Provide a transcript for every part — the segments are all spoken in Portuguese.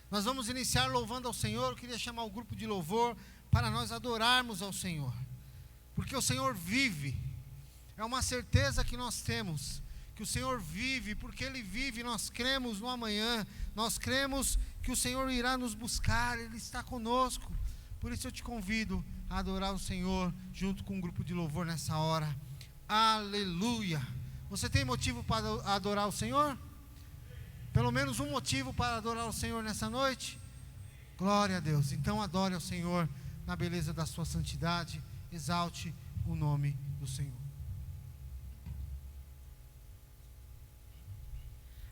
Nós vamos iniciar louvando ao Senhor. Eu queria chamar o grupo de louvor para nós adorarmos ao Senhor, porque o Senhor vive. É uma certeza que nós temos, que o Senhor vive. Porque Ele vive, nós cremos no amanhã, nós cremos que o Senhor irá nos buscar, Ele está conosco. Por isso eu te convido a adorar o Senhor junto com um grupo de louvor nessa hora. Aleluia. Você tem motivo para adorar o Senhor? Pelo menos um motivo para adorar o Senhor nessa noite? Glória a Deus. Então adore ao Senhor na beleza da sua santidade. Exalte o nome do Senhor.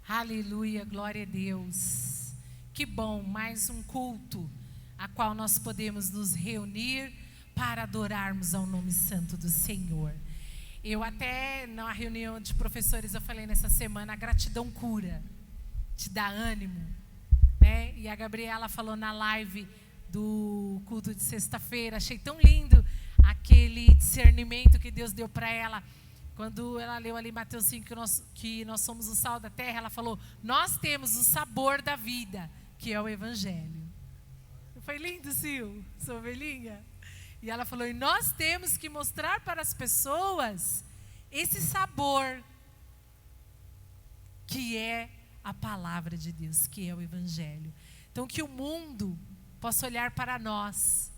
Aleluia, glória a Deus. Que bom, mais um culto a qual nós podemos nos reunir para adorarmos ao nome santo do Senhor. Eu até na reunião de professores eu falei nessa semana, a gratidão cura, te dá ânimo, né? E a Gabriela falou na live do culto de sexta-feira, achei tão lindo aquele discernimento que Deus deu para ela. Quando ela leu ali Mateus 5, que nós somos o sal da terra, ela falou, nós temos o sabor da vida, que é o Evangelho. Foi lindo, Sil, sua ovelhinha. E ela falou, e nós temos que mostrar para as pessoas esse sabor, que é a palavra de Deus, que é o Evangelho. Então que o mundo possa olhar para nós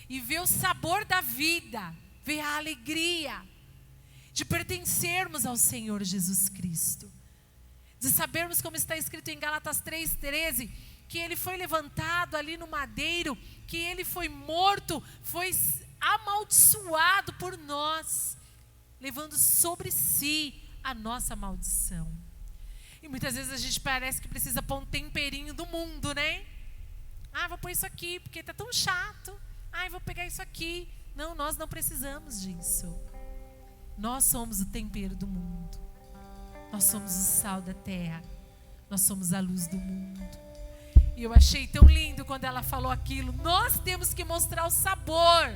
e ver o sabor da vida, ver a alegria de pertencermos ao Senhor Jesus Cristo, de sabermos, como está escrito em Gálatas 3:13, que Ele foi levantado ali no madeiro, que Ele foi morto, foi amaldiçoado por nós, levando sobre si a nossa maldição. E muitas vezes a gente parece que precisa pôr um temperinho do mundo, né? Vou pôr isso aqui porque está tão chato. Vou pegar isso aqui. Não, nós não precisamos disso. Nós somos o tempero do mundo. Nós somos o sal da terra. Nós somos a luz do mundo. E eu achei tão lindo quando ela falou aquilo. Nós temos que mostrar o sabor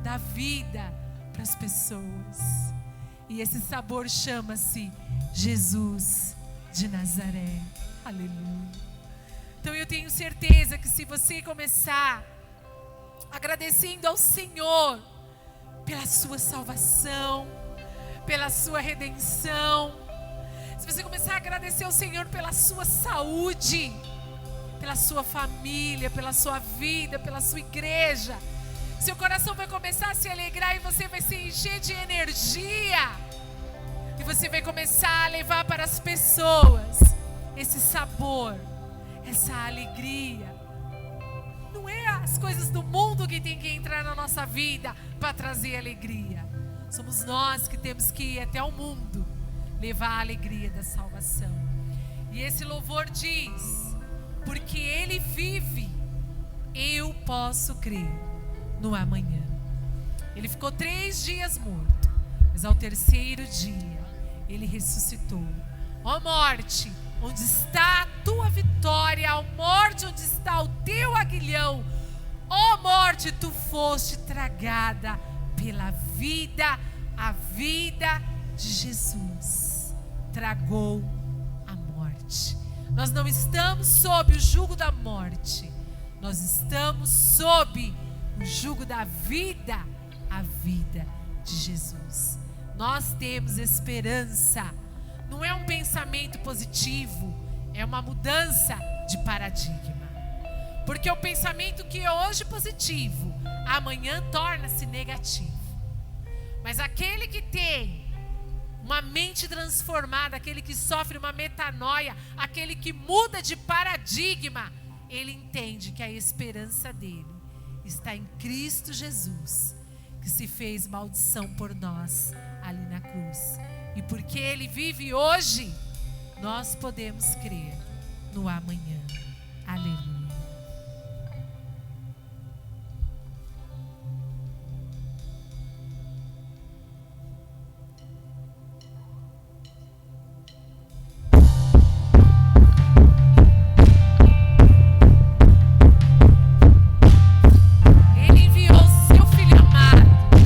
da vida para as pessoas. E esse sabor chama-se Jesus de Nazaré. Aleluia. Então eu tenho certeza que se você começar agradecendo ao Senhor pela sua salvação, pela sua redenção, se você começar a agradecer ao Senhor pela sua saúde, pela sua família, pela sua vida, pela sua igreja, seu coração vai começar a se alegrar e você vai se encher de energia. E você vai começar a levar para as pessoas esse sabor, essa alegria. Não é as coisas do mundo que tem que entrar na nossa vida para trazer alegria. Somos nós que temos que ir até o mundo levar a alegria da salvação. E esse louvor diz, porque Ele vive, eu posso crer no amanhã. Ele ficou 3 dias morto, mas ao terceiro dia Ele ressuscitou. Ó morte, onde está a tua vitória? Ó morte, onde está o teu aguilhão? Ó morte, tu foste tragada pela vida. A vida de Jesus tragou a morte. Nós não estamos sob o jugo da morte. Nós estamos sob o jugo da vida, a vida de Jesus. Nós temos esperança. Não é um pensamento positivo, é uma mudança de paradigma. Porque o pensamento que é hoje positivo, amanhã torna-se negativo. Mas aquele que tem uma mente transformada, aquele que sofre uma metanoia, aquele que muda de paradigma, ele entende que a esperança dele está em Cristo Jesus, que se fez maldição por nós ali na cruz. E porque Ele vive hoje, nós podemos crer no amanhã. Aleluia. Jesus.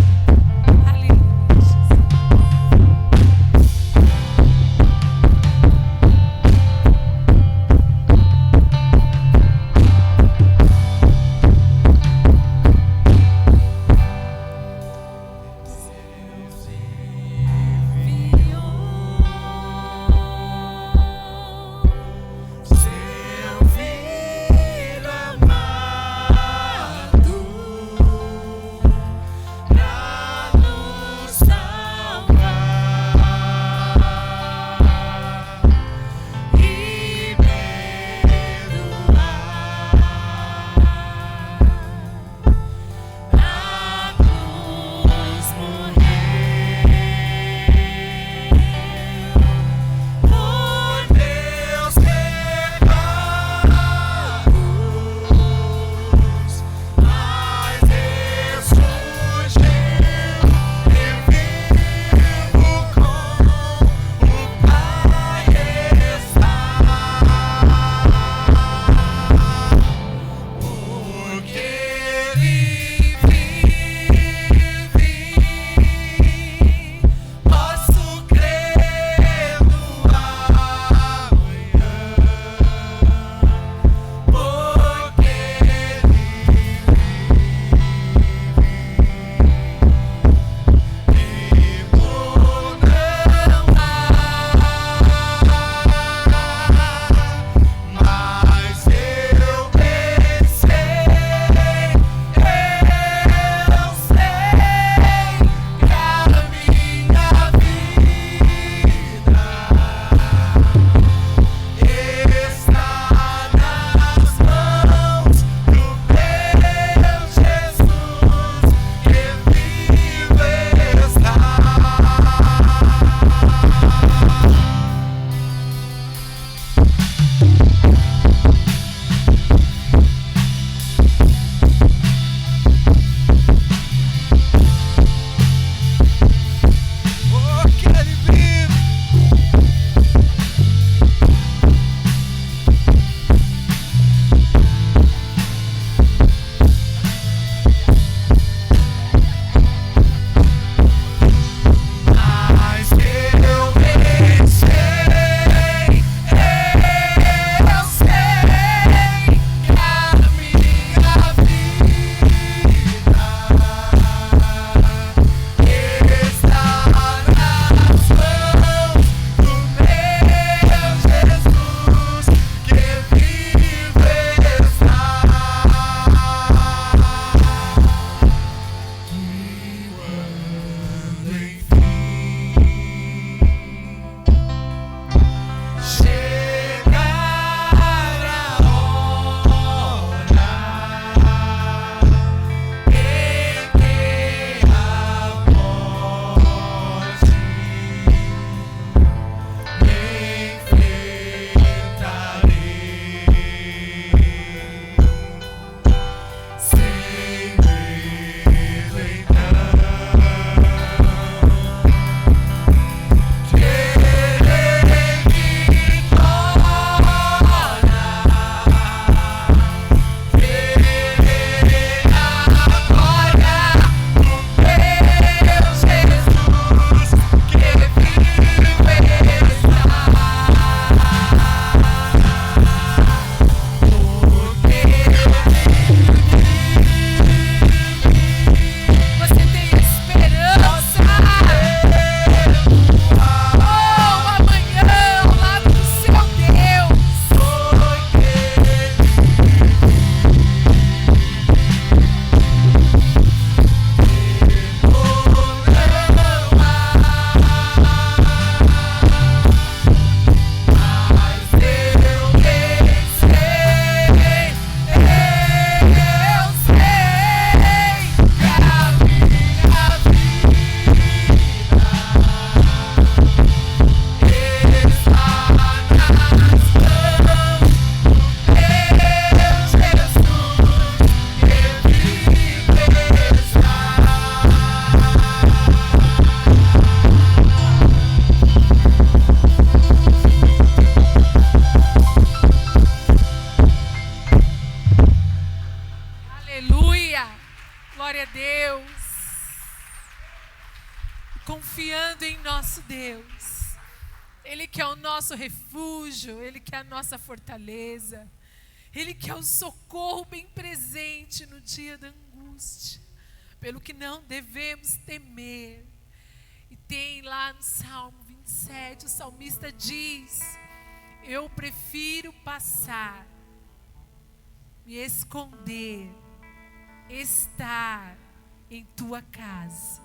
Glória a Deus. Confiando em nosso Deus. Ele que é o nosso refúgio, Ele que é a nossa fortaleza. Ele que é o socorro bem presente no dia da angústia. Pelo que não devemos temer. E tem lá no Salmo 27, o salmista diz: eu prefiro passar, me esconder, estar em tua casa,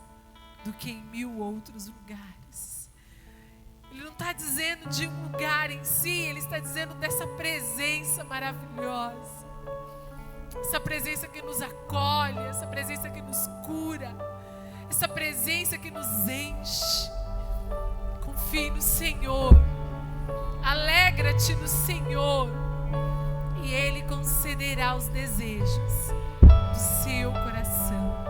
do que em 1000 outros lugares. Ele não está dizendo de um lugar em si, ele está dizendo dessa presença maravilhosa. Essa presença que nos acolhe, essa presença que nos cura, essa presença que nos enche. Confie no Senhor, alegra-te no Senhor, e Ele concederá os desejos do seu coração.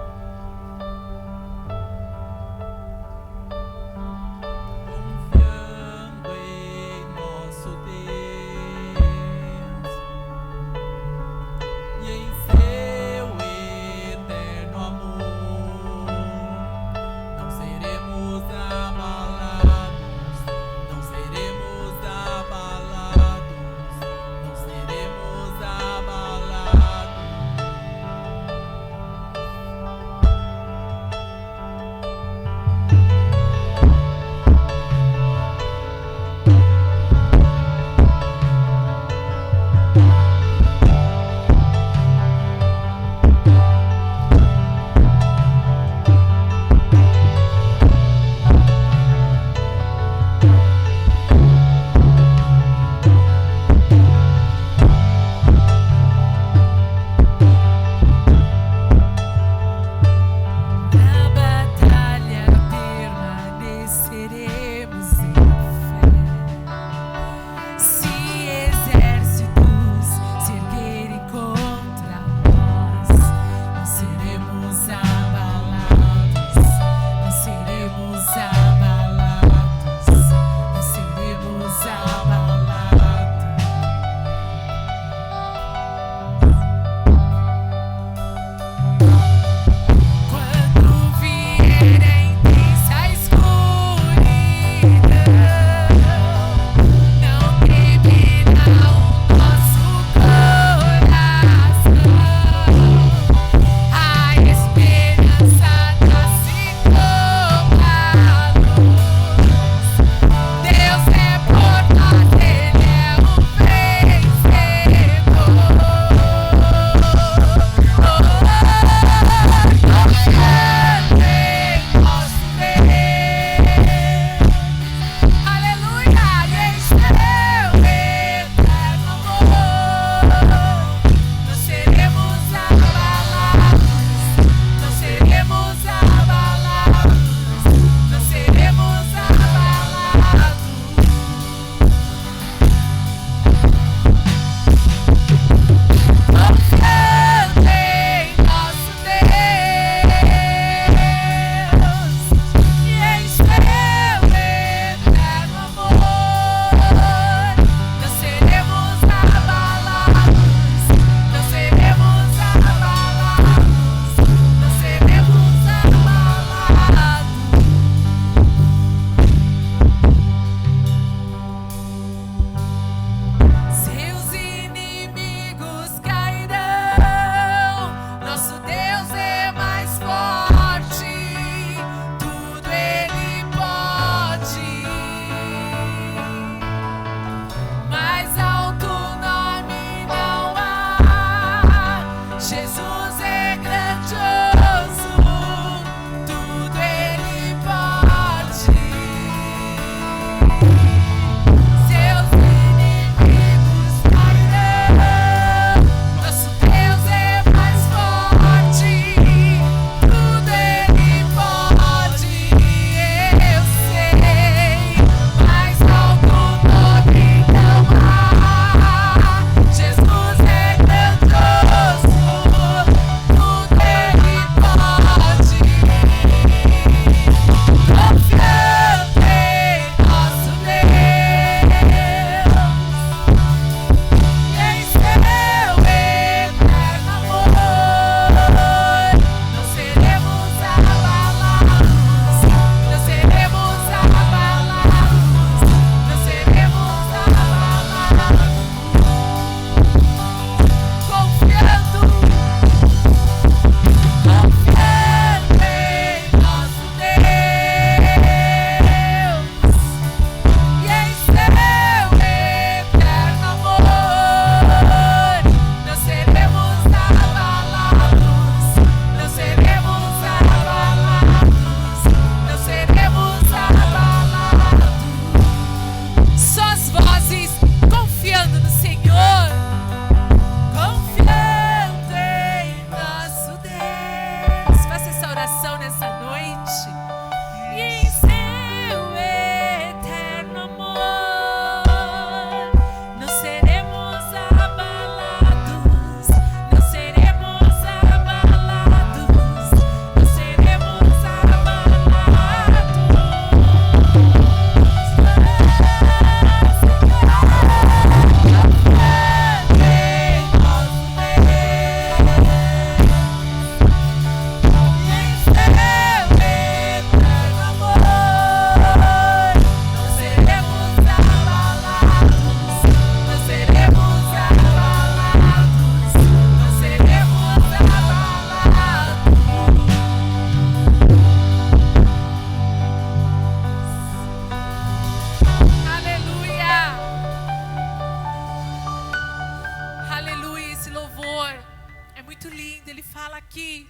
muito lindo. Ele fala que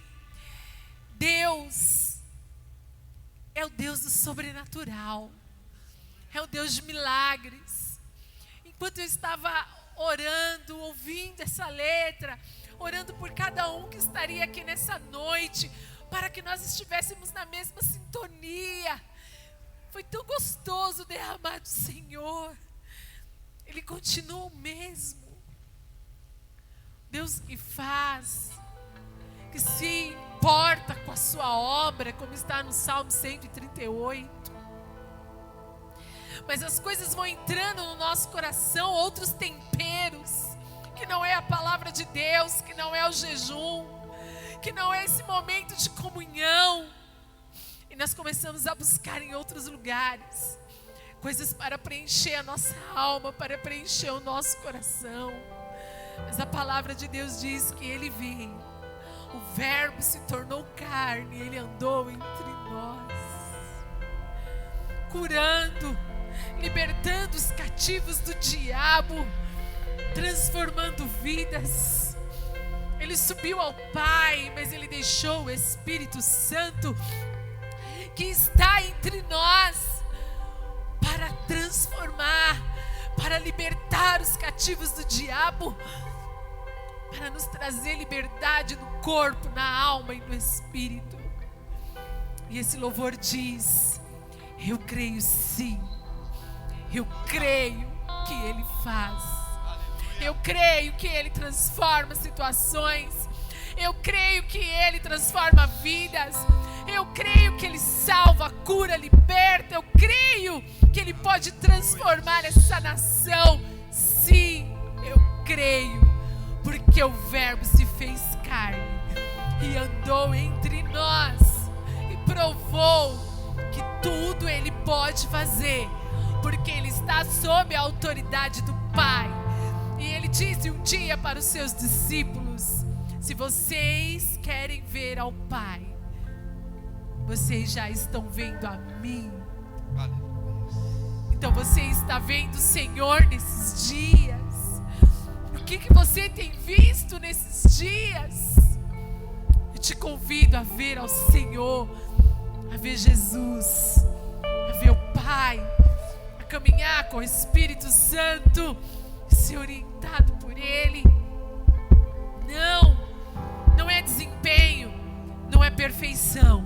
Deus é o Deus do sobrenatural, é o Deus de milagres. Enquanto eu estava orando, ouvindo essa letra, orando por cada um que estaria aqui nessa noite, para que nós estivéssemos na mesma sintonia, foi tão gostoso derramar do Senhor. Ele continua o mesmo. Deus que faz, que se importa com a sua obra, como está no Salmo 138. Mas as coisas vão entrando no nosso coração, outros temperos, que não é a palavra de Deus, que não é o jejum, que não é esse momento de comunhão. E nós começamos a buscar em outros lugares coisas para preencher a nossa alma, para preencher o nosso coração. Mas a palavra de Deus diz que Ele veio, o Verbo se tornou carne, Ele andou entre nós, curando, libertando os cativos do diabo, transformando vidas. Ele subiu ao Pai, mas Ele deixou o Espírito Santo que está entre nós para transformar, para libertar os cativos do diabo, para nos trazer liberdade no corpo, na alma e no espírito. E esse louvor diz: eu creio sim, eu creio que Ele faz, eu creio que Ele transforma situações, eu creio que Ele transforma vidas, eu creio que Ele salva, cura, liberta, eu creio que Ele pode transformar essa nação. Sim, eu creio, porque o Verbo se fez carne e andou entre nós e provou que tudo Ele pode fazer, porque Ele está sob a autoridade do Pai. E Ele disse um dia para os seus discípulos: se vocês querem ver ao Pai, vocês já estão vendo a mim. Então você está vendo o Senhor nesses dias? O que você tem visto nesses dias? Eu te convido a ver ao Senhor, a ver Jesus, a ver o Pai, a caminhar com o Espírito Santo, ser orientado por Ele. Não é desempenho, não é perfeição,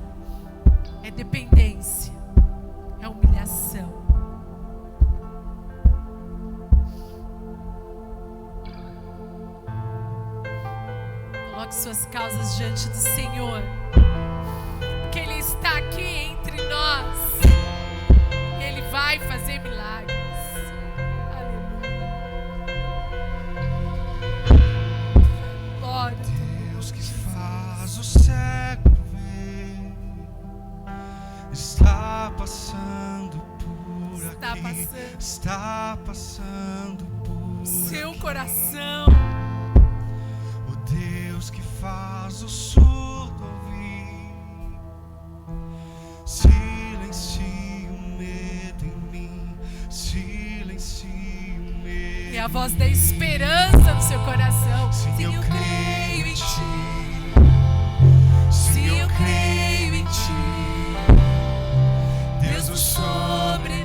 é dependência, é humilhação. Coloque suas causas diante do Senhor, porque Ele está aqui entre nós, e Ele vai fazer milagres. Aleluia. Glória. Deus que faz o cego ver, está passando por aqui, está passando por seu aqui. coração. O Deus que faz o surdo ouvir, silencie o medo em mim, silencie o medo. É a voz da esperança no seu coração. Sim, eu creio em Ti. Sim, eu creio em Ti, Deus do sobrenatural.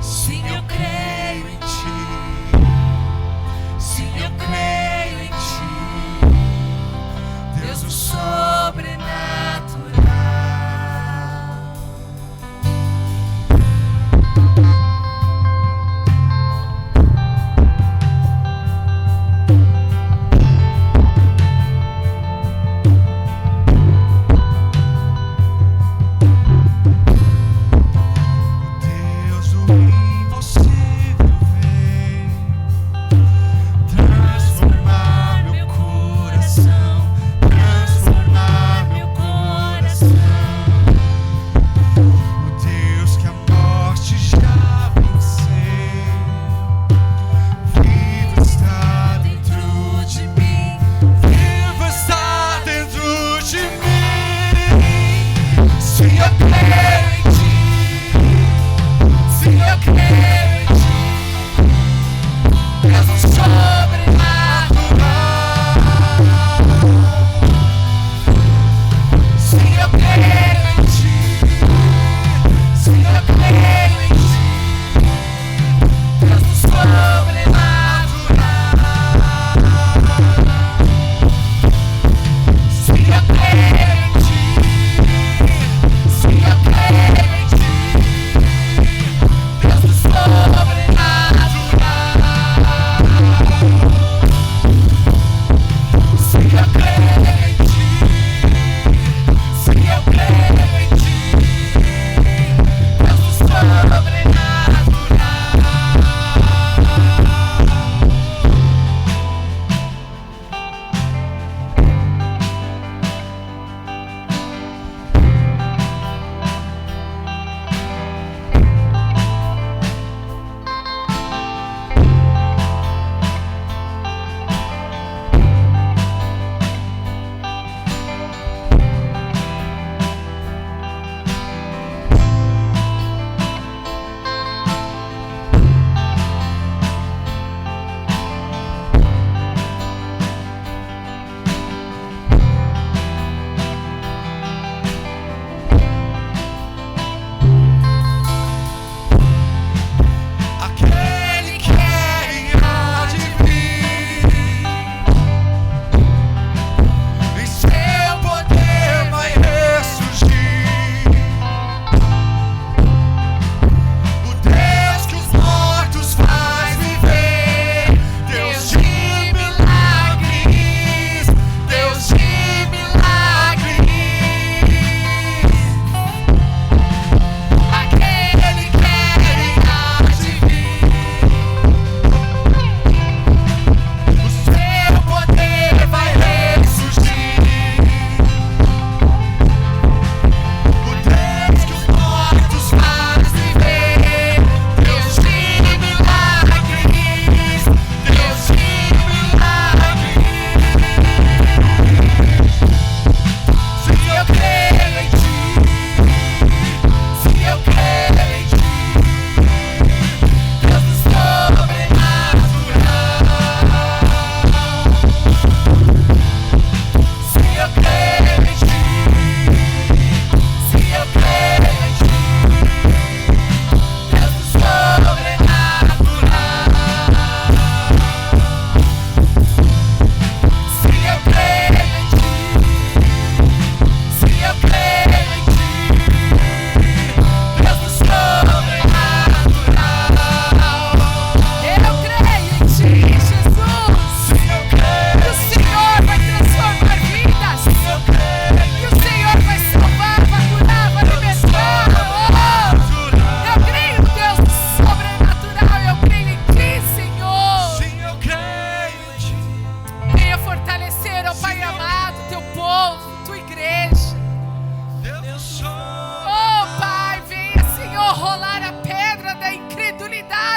Sim, eu creio em Ti. Sim, eu creio em Ti, Deus do sobrenatural.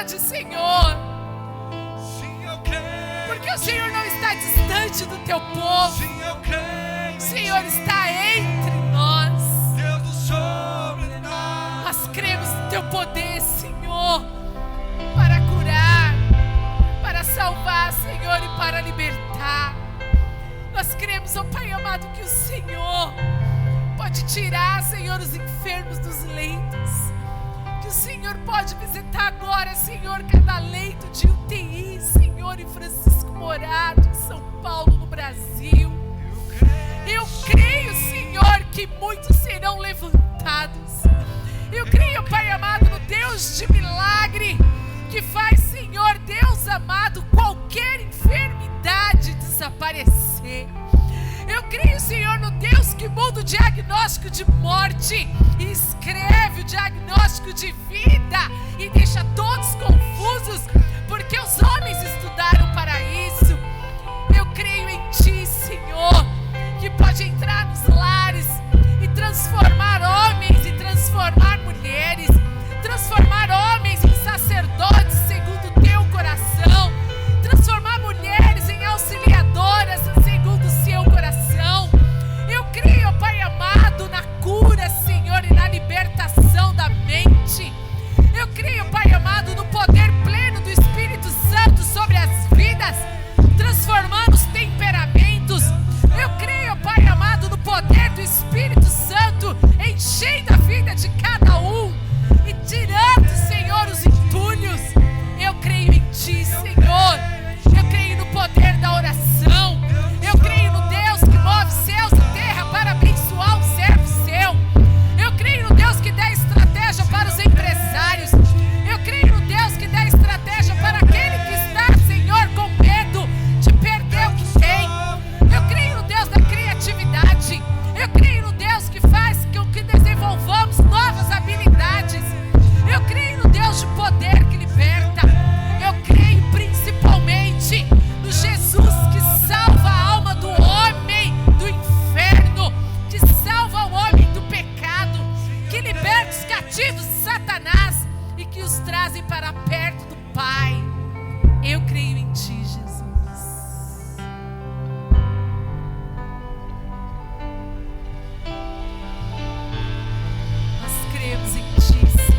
verdade, Senhor. Sim, eu creio. Porque o Senhor não está distante do teu povo. Sim, eu creio. O Senhor está entre nós. Deus do sobrenatural. Nós cremos no teu poder, Senhor, para curar, para salvar, Senhor, e para libertar. Nós cremos, ó Pai amado, que o Senhor pode tirar, Senhor, os enfermos dos leitos. Que o Senhor pode visitar agora, Senhor, cada leito de UTI, Senhor, em Francisco Morato, em São Paulo, no Brasil. Eu creio, Senhor, que muitos serão levantados. Eu creio, Pai amado, no Deus de milagre, que faz, Senhor, Deus amado, qualquer enfermidade desaparecer. Eu creio, Senhor, no Deus que muda o diagnóstico de morte e escreve o diagnóstico de vida e deixa todos confusos, porque os homens estudaram para isso. Eu creio em Ti, Senhor, que pode entrar nos lares e transformar homens e transformar mulheres, transformar homens em sacerdotes segundo o Teu coração, transformar mulheres em auxiliadoras segundo o Seu coração. Eu creio, Pai amado, na cura, Senhor, e na libertação da mente. Eu creio, Pai amado, no poder pleno do Espírito Santo sobre as vidas, transformando os temperamentos. Eu creio, Pai amado, no poder do Espírito Santo, enchendo a vida de cada um e tirando, Senhor, os entulhos. Eu creio em Ti, Senhor. Eu creio no poder da oração. Eu creio no Deus que move céus e terra para abençoar um servo seu. Eu creio no Deus que dá estratégia para os empresários. Eu creio no Deus que dá estratégia para aquele que está, Senhor, com medo de perder o que tem. Eu creio no Deus da criatividade. Eu creio no Deus que faz com que desenvolvamos novas habilidades. Eu creio no Deus de poder que liberta. Eu creio principalmente no Jesus que salva a alma do homem do inferno, que salva o homem do pecado, que liberta os cativos de Satanás e que os trazem para perto do Pai. Eu creio em Ti, Jesus. Nós cremos em Ti, Senhor.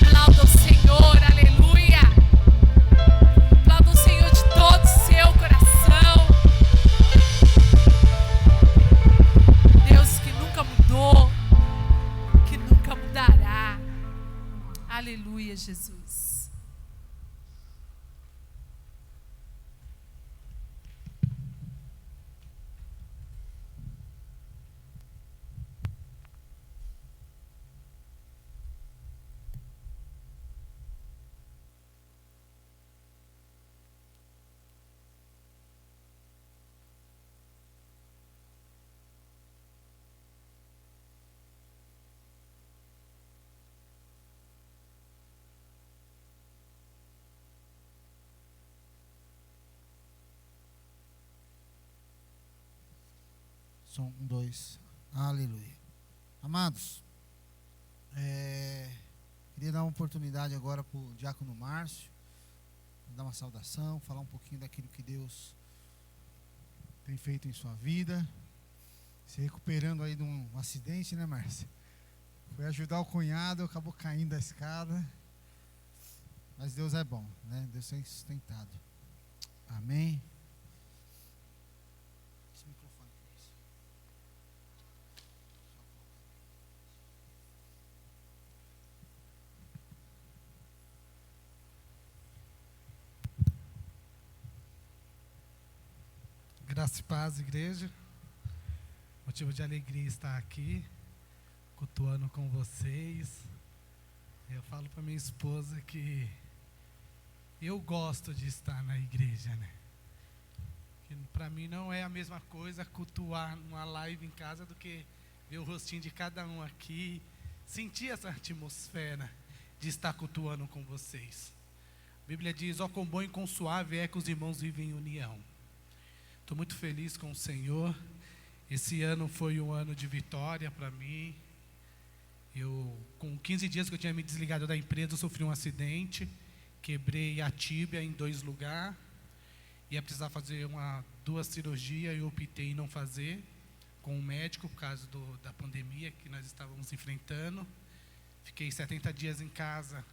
Aplauda o Senhor, aleluia. Aplauda o Senhor de todo o seu coração. Deus que nunca mudou, que nunca mudará. Aleluia, Jesus. Som 1, 2. Aleluia. Amados, queria dar uma oportunidade agora para o diácono Márcio, dar uma saudação, falar um pouquinho daquilo que Deus tem feito em sua vida. Se recuperando aí de um acidente, né, Márcio? Foi ajudar o cunhado, acabou caindo da escada. Mas Deus é bom, né? Deus tem sustentado. Amém. Esse microfone aqui. Graça e paz, igreja. Motivo de alegria estar aqui, cultuando com vocês. Eu falo para minha esposa que eu gosto de estar na igreja, né? Que para mim não é a mesma coisa cultuar numa live em casa do que ver o rostinho de cada um aqui, sentir essa atmosfera de estar cultuando com vocês. A Bíblia diz: ó, quão bom e quão suave é que os irmãos vivem em união. Estou muito feliz com o Senhor. Esse ano foi um ano de vitória para mim. Com 15 dias que eu tinha me desligado da empresa, eu sofri um acidente, quebrei a tíbia em 2 lugares, ia precisar fazer 2 cirurgias, eu optei em não fazer com o médico por causa da pandemia que nós estávamos enfrentando. Fiquei 70 dias em casa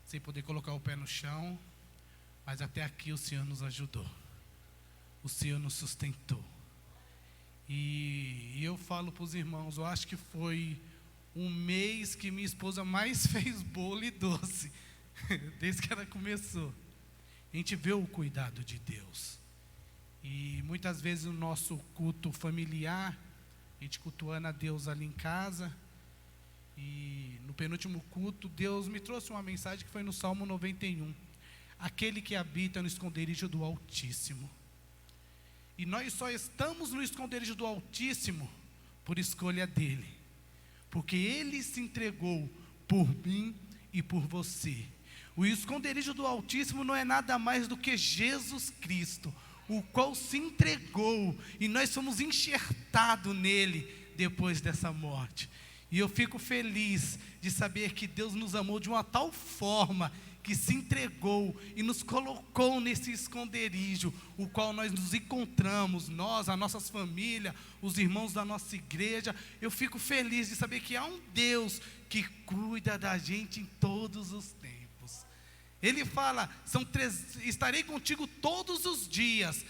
sem poder colocar o pé no chão, mas até aqui o Senhor nos ajudou, o Senhor nos sustentou. E eu falo para os irmãos, eu acho que foi um mês que minha esposa mais fez bolo e doce, desde que ela começou. A gente vê o cuidado de Deus. E muitas vezes no nosso culto familiar, a gente cultuando a Deus ali em casa, e no penúltimo culto, Deus me trouxe uma mensagem que foi no Salmo 91. Aquele que habita no esconderijo do Altíssimo. E nós só estamos no esconderijo do Altíssimo por escolha dele, porque ele se entregou por mim e por você. O esconderijo do Altíssimo não é nada mais do que Jesus Cristo, o qual se entregou, e nós somos enxertados nele depois dessa morte. E eu fico feliz de saber que Deus nos amou de uma tal forma que se entregou e nos colocou nesse esconderijo, o qual nós nos encontramos, nós, as nossas famílias, os irmãos da nossa igreja. Eu fico feliz de saber que há um Deus que cuida da gente em todos os tempos. Ele fala, estarei contigo todos os dias,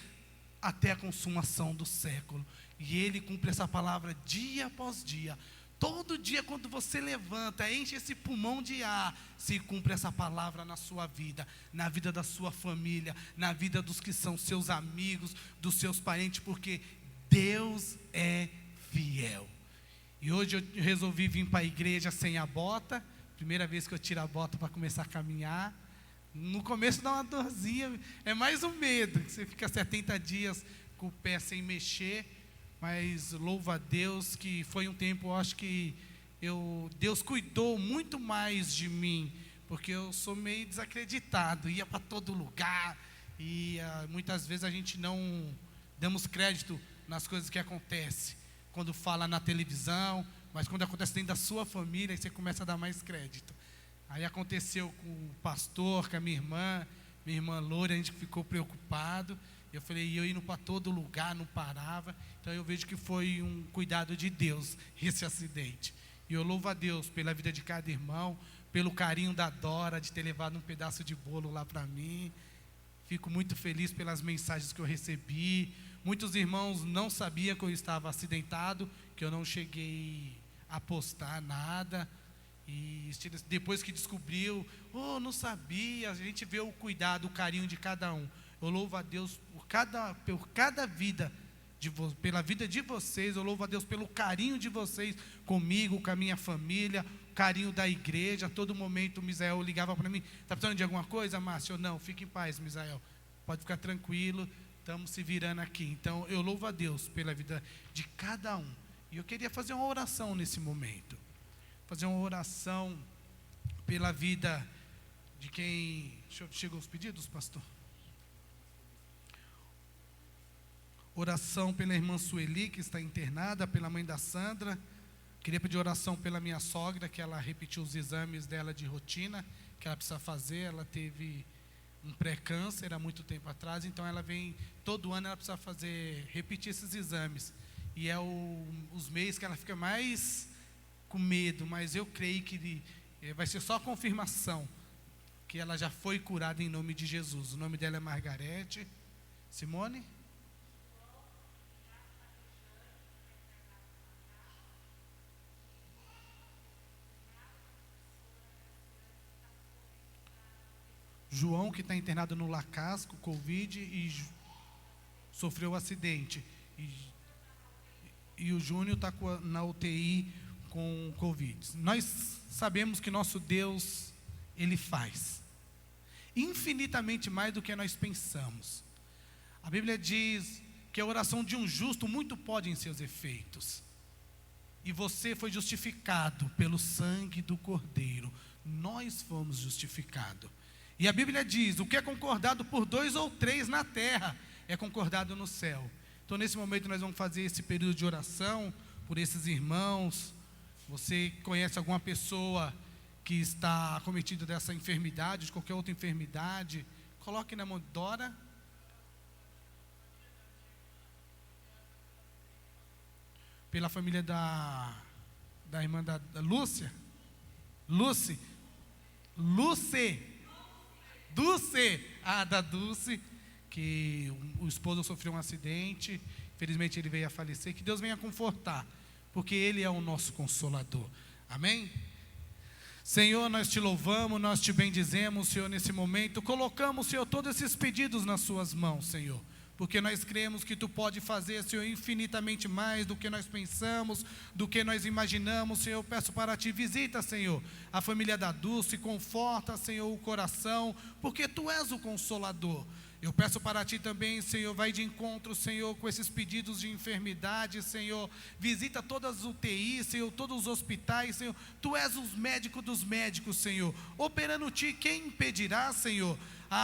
até a consumação do século. E Ele cumpre essa palavra dia após dia. Todo dia quando você levanta, enche esse pulmão de ar, se cumpre essa palavra na sua vida, na vida da sua família, na vida dos que são seus amigos, dos seus parentes, porque Deus é fiel. E hoje eu resolvi vir para a igreja sem a bota, primeira vez que eu tiro a bota para começar a caminhar. No começo dá uma dorzinha, é mais um medo, que você fica 70 dias com o pé sem mexer. Mas louvo a Deus que foi um tempo, eu acho que Deus cuidou muito mais de mim, porque eu sou meio desacreditado, ia para todo lugar, e muitas vezes a gente não damos crédito nas coisas que acontecem, quando fala na televisão, mas quando acontece dentro da sua família, aí você começa a dar mais crédito. Aí aconteceu com o pastor, com a minha irmã Loura, a gente ficou preocupado. Eu falei, eu indo para todo lugar, não parava. Então eu vejo que foi um cuidado de Deus, esse acidente. E eu louvo a Deus pela vida de cada irmão, pelo carinho da Dora, de ter levado um pedaço de bolo lá para mim. Fico muito feliz pelas mensagens que eu recebi. Muitos irmãos não sabiam que eu estava acidentado, que eu não cheguei a postar nada. E depois que descobriu, não sabia. A gente vê o cuidado, o carinho de cada um. Eu louvo a Deus por cada vida, pela vida de vocês. Eu louvo a Deus pelo carinho de vocês comigo, com a minha família, o carinho da igreja. A todo momento o Misael ligava para mim, está precisando de alguma coisa, Márcio? Não, fique em paz, Misael, pode ficar tranquilo, estamos se virando aqui. Então eu louvo a Deus pela vida de cada um. E eu queria fazer uma oração nesse momento, fazer uma oração pela vida de quem... Chegou os pedidos, pastor? Oração pela irmã Sueli, que está internada, pela mãe da Sandra. Queria pedir oração pela minha sogra, que ela repetiu os exames dela de rotina, que ela precisa fazer. Ela teve um pré-câncer há muito tempo atrás, então ela vem, todo ano ela precisa repetir esses exames. E é os meses que ela fica mais com medo, mas eu creio que vai ser só confirmação, que ela já foi curada em nome de Jesus. O nome dela é Margarete. Simone? João, que está internado no Lacas com Covid e sofreu um acidente. E o Júnior está na UTI com Covid. Nós sabemos que nosso Deus, Ele faz infinitamente mais do que nós pensamos. A Bíblia diz que a oração de um justo muito pode em seus efeitos. E você foi justificado pelo sangue do Cordeiro. Nós fomos justificados. E a Bíblia diz, o que é concordado por 2 ou 3 na terra, é concordado no céu. Então nesse momento nós vamos fazer esse período de oração, por esses irmãos Você conhece alguma pessoa que está acometida dessa enfermidade, de qualquer outra enfermidade? Coloque na mão de Dora. Pela família da irmã da Lúcia. Dulce, da Dulce, que o esposo sofreu um acidente, infelizmente ele veio a falecer. Que Deus venha confortar, porque Ele é o nosso Consolador. Amém? Senhor, nós te louvamos, nós te bendizemos, Senhor, nesse momento. Colocamos, Senhor, todos esses pedidos nas suas mãos, Senhor, porque nós cremos que Tu pode fazer, Senhor, infinitamente mais do que nós pensamos, do que nós imaginamos. Senhor, eu peço para Ti, visita, Senhor, a família da Dulce, conforta, Senhor, o coração, porque Tu és o Consolador. Eu peço para Ti também, Senhor, vai de encontro, Senhor, com esses pedidos de enfermidade, Senhor. Visita todas as UTIs, Senhor, todos os hospitais, Senhor. Tu és os médicos dos médicos, Senhor. Operando Ti, quem impedirá, Senhor?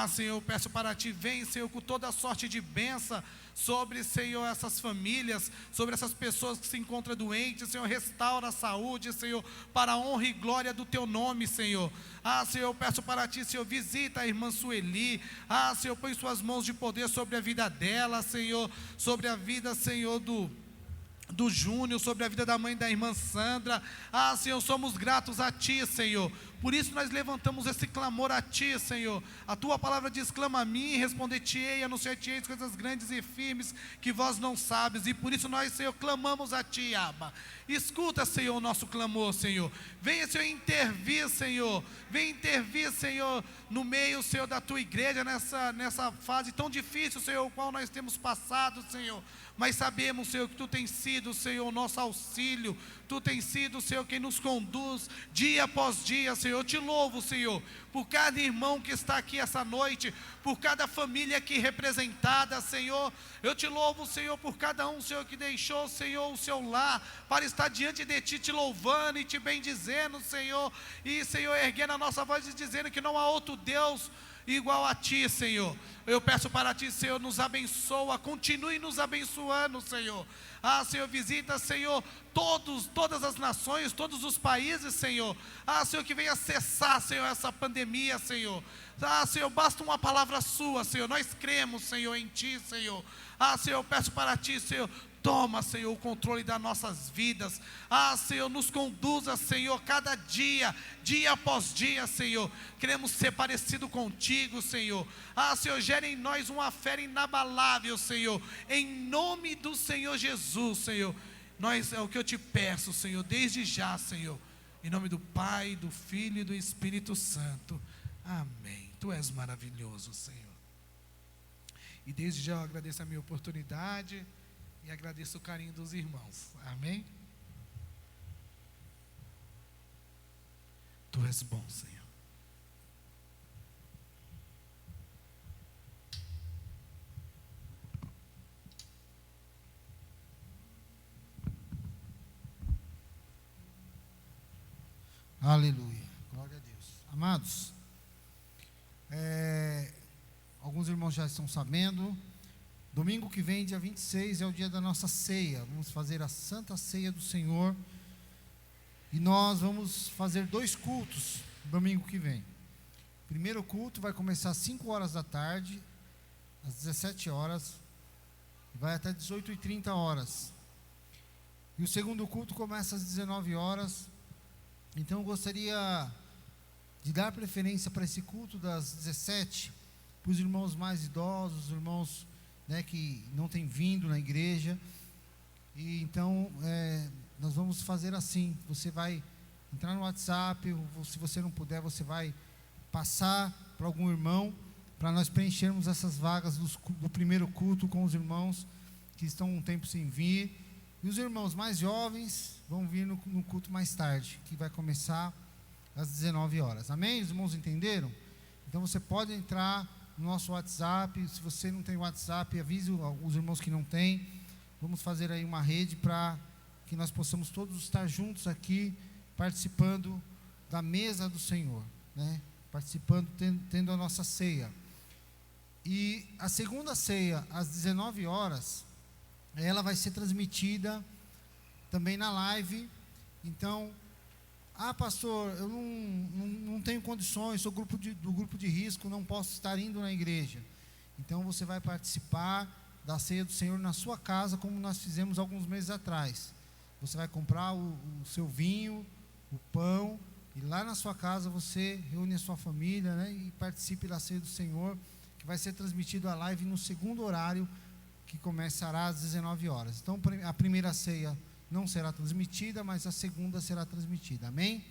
Senhor, eu peço para Ti, vem, Senhor, com toda a sorte de bênção sobre, Senhor, essas famílias, sobre essas pessoas que se encontram doentes. Senhor, restaura a saúde, Senhor, para a honra e glória do Teu nome, Senhor. Senhor, eu peço para Ti, Senhor, visita a irmã Sueli. Senhor, põe Suas mãos de poder sobre a vida dela, Senhor, sobre a vida, Senhor, do Júnior, sobre a vida da mãe da irmã Sandra. Senhor, somos gratos a Ti, Senhor. Por isso nós levantamos esse clamor a Ti, Senhor. A Tua palavra diz: clama a mim, responder-te-ei, anunciar-te-ei coisas grandes e firmes que vós não sabes. E por isso nós, Senhor, clamamos a Ti, Abba. Escuta, Senhor, o nosso clamor, Senhor. Venha, Senhor, intervir, Senhor. Venha intervir, Senhor, no meio, Senhor, da Tua igreja, nessa fase tão difícil, Senhor, o qual nós temos passado, Senhor. Mas sabemos, Senhor, que Tu tens sido, Senhor, o nosso auxílio. Tu tens sido, Senhor, quem nos conduz dia após dia, Senhor. Eu te louvo, Senhor, por cada irmão que está aqui essa noite, por cada família aqui representada, Senhor. Eu te louvo, Senhor, por cada um, Senhor, que deixou, Senhor, o seu lar para estar diante de Ti, te louvando e te bendizendo, Senhor. E, Senhor, erguendo a nossa voz e dizendo que não há outro Deus igual a Ti, Senhor. Eu peço para Ti, Senhor, nos abençoa, continue nos abençoando, Senhor. Senhor, visita, Senhor, todas as nações, todos os países, Senhor. Senhor, que venha cessar, Senhor, essa pandemia, Senhor. Senhor, basta uma palavra Sua, Senhor. Nós cremos, Senhor, em Ti, Senhor. Senhor, eu peço para Ti, Senhor, toma, Senhor, o controle das nossas vidas. Senhor, nos conduza, Senhor, cada dia, dia após dia, Senhor. Queremos ser parecido contigo, Senhor. Senhor, gere em nós uma fé inabalável, Senhor. Em nome do Senhor Jesus, Senhor. É o que eu te peço, Senhor, desde já, Senhor. Em nome do Pai, do Filho e do Espírito Santo. Amém. Tu és maravilhoso, Senhor. E desde já eu agradeço a minha oportunidade e agradeço o carinho dos irmãos. Amém? Tu és bom, Senhor. Aleluia, glória a Deus. Amados, alguns irmãos já estão sabendo, domingo que vem, dia 26, é o dia da nossa ceia. Vamos fazer a Santa Ceia do Senhor. E nós vamos fazer 2 cultos domingo que vem. O primeiro culto vai começar às 5 horas da tarde, às 17 horas, e vai até 18h30. E o segundo culto começa às 19 horas. Então eu gostaria de dar preferência para esse culto das 17, para os irmãos mais idosos, os irmãos, né, que não têm vindo na igreja. E então nós vamos fazer assim: você vai entrar no WhatsApp, ou se você não puder, você vai passar para algum irmão, para nós preenchermos essas vagas do primeiro culto com os irmãos que estão um tempo sem vir. E os irmãos mais jovens vão vir no culto mais tarde, que vai começar às 19 horas. Amém? Os irmãos entenderam? Então você pode entrar no nosso WhatsApp. Se você não tem WhatsApp, avise os irmãos que não têm. Vamos fazer aí uma rede para que nós possamos todos estar juntos aqui, participando da mesa do Senhor, né? Participando, tendo a nossa ceia. E a segunda ceia, às 19 horas, ela vai ser transmitida também na live. Então, pastor, eu não tenho condições, sou do grupo de risco, não posso estar indo na igreja. Então você vai participar da ceia do Senhor na sua casa, como nós fizemos alguns meses atrás. Você vai comprar o seu vinho, o pão, e lá na sua casa você reúne a sua família, né, e participe da ceia do Senhor, que vai ser transmitido a live no segundo horário, que começará às 19 horas. Então a primeira ceia não será transmitida, mas a segunda será transmitida, amém?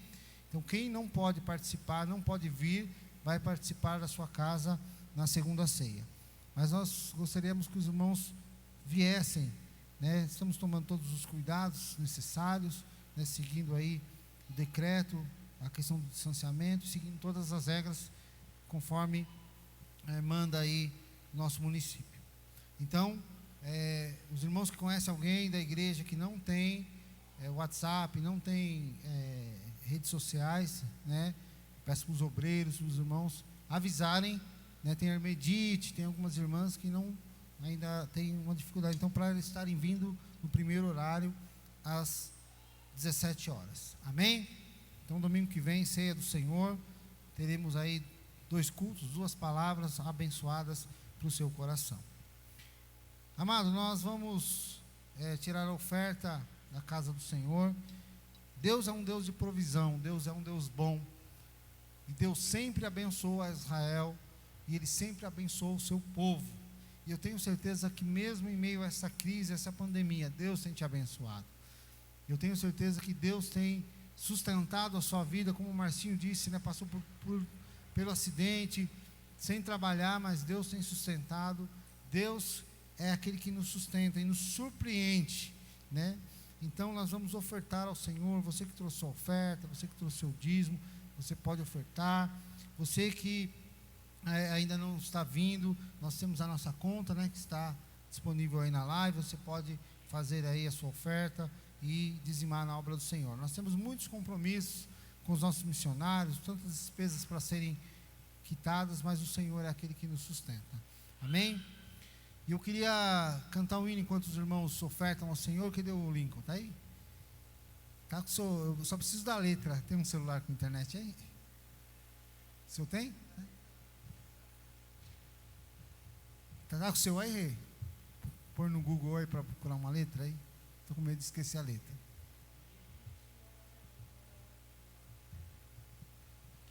Então quem não pode participar, não pode vir, vai participar da sua casa na segunda ceia. Mas nós gostaríamos que os irmãos viessem, né? Estamos tomando todos os cuidados necessários, né? Seguindo aí o decreto, a questão do distanciamento, seguindo todas as regras conforme manda aí o nosso município. Então, os irmãos que conhecem alguém da igreja que não tem WhatsApp, não tem redes sociais, né? Peço para os obreiros, para os irmãos avisarem, né? Tem a Hermedite, tem algumas irmãs que ainda tem uma dificuldade. Então, para eles estarem vindo no primeiro horário, às 17 horas. Amém? Então, domingo que vem, ceia do Senhor, teremos aí 2 cultos, 2 palavras abençoadas para o seu coração. Amado, nós vamos tirar a oferta da casa do Senhor. Deus é um Deus de provisão, Deus é um Deus bom. E Deus sempre abençoou a Israel, e Ele sempre abençoou o seu povo. E eu tenho certeza que mesmo em meio a essa crise, essa pandemia, Deus tem te abençoado. Eu tenho certeza que Deus tem sustentado a sua vida, como o Marcinho disse, né? Passou pelo acidente, sem trabalhar, mas Deus tem sustentado. Deus é aquele que nos sustenta e nos surpreende, né? Então nós vamos ofertar ao Senhor. Você que trouxe sua oferta, você que trouxe seu dízimo, você pode ofertar. Você que ainda não está vindo, nós temos a nossa conta, né, que está disponível aí na live. Você pode fazer aí a sua oferta e dizimar na obra do Senhor. Nós temos muitos compromissos com os nossos missionários, tantas despesas para serem quitadas, mas o Senhor é aquele que nos sustenta. Amém? E eu queria cantar um hino enquanto os irmãos ofertam ao Senhor. Cadê o Lincoln? Está aí? Tá, eu só preciso da letra. Tem um celular com internet aí? O senhor tem? Tá com o seu aí, Rei? Pôr no Google aí para procurar uma letra aí. Estou com medo de esquecer a letra.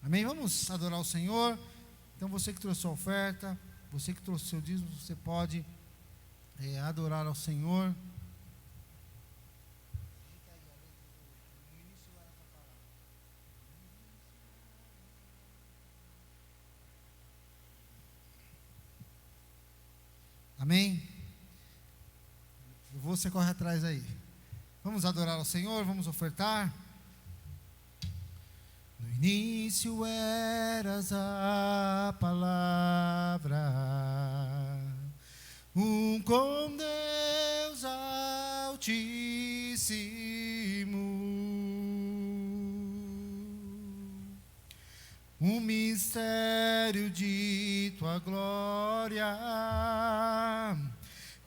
Amém? Vamos adorar o Senhor. Então você que trouxe a oferta, você que trouxe o seu dízimo, você pode adorar ao Senhor. Amém? Você corre atrás aí. Vamos adorar ao Senhor, vamos ofertar. No início eras a palavra, com Deus Altíssimo, mistério de tua glória,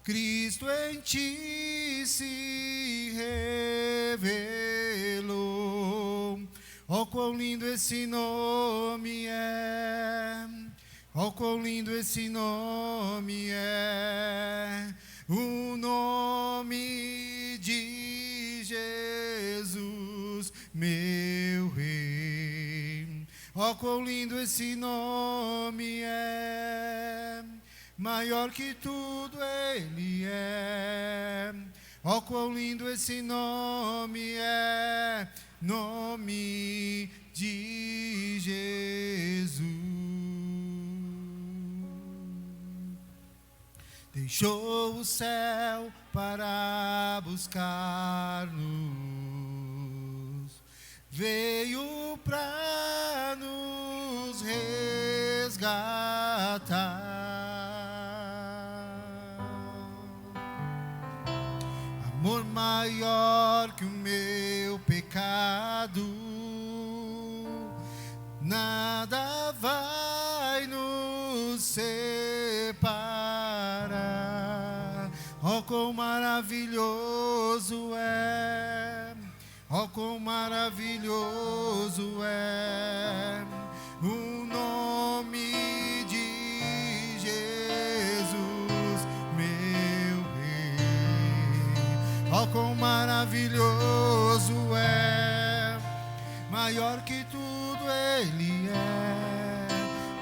Cristo em ti se revelou. Oh, quão lindo esse nome é! Oh, quão lindo esse nome é! O nome de Jesus, meu Rei. Oh, quão lindo esse nome é! Maior que tudo Ele é. Oh, quão lindo esse nome é! Nome de Jesus. Deixou o céu para buscar-nos, veio para nos resgatar. Amor maior que o meu pecado, nada vai nos separar. Oh, quão maravilhoso é! Oh, quão maravilhoso é o nome de Jesus, meu Rei. Ó, quão maravilhoso é, maior que tudo Ele é.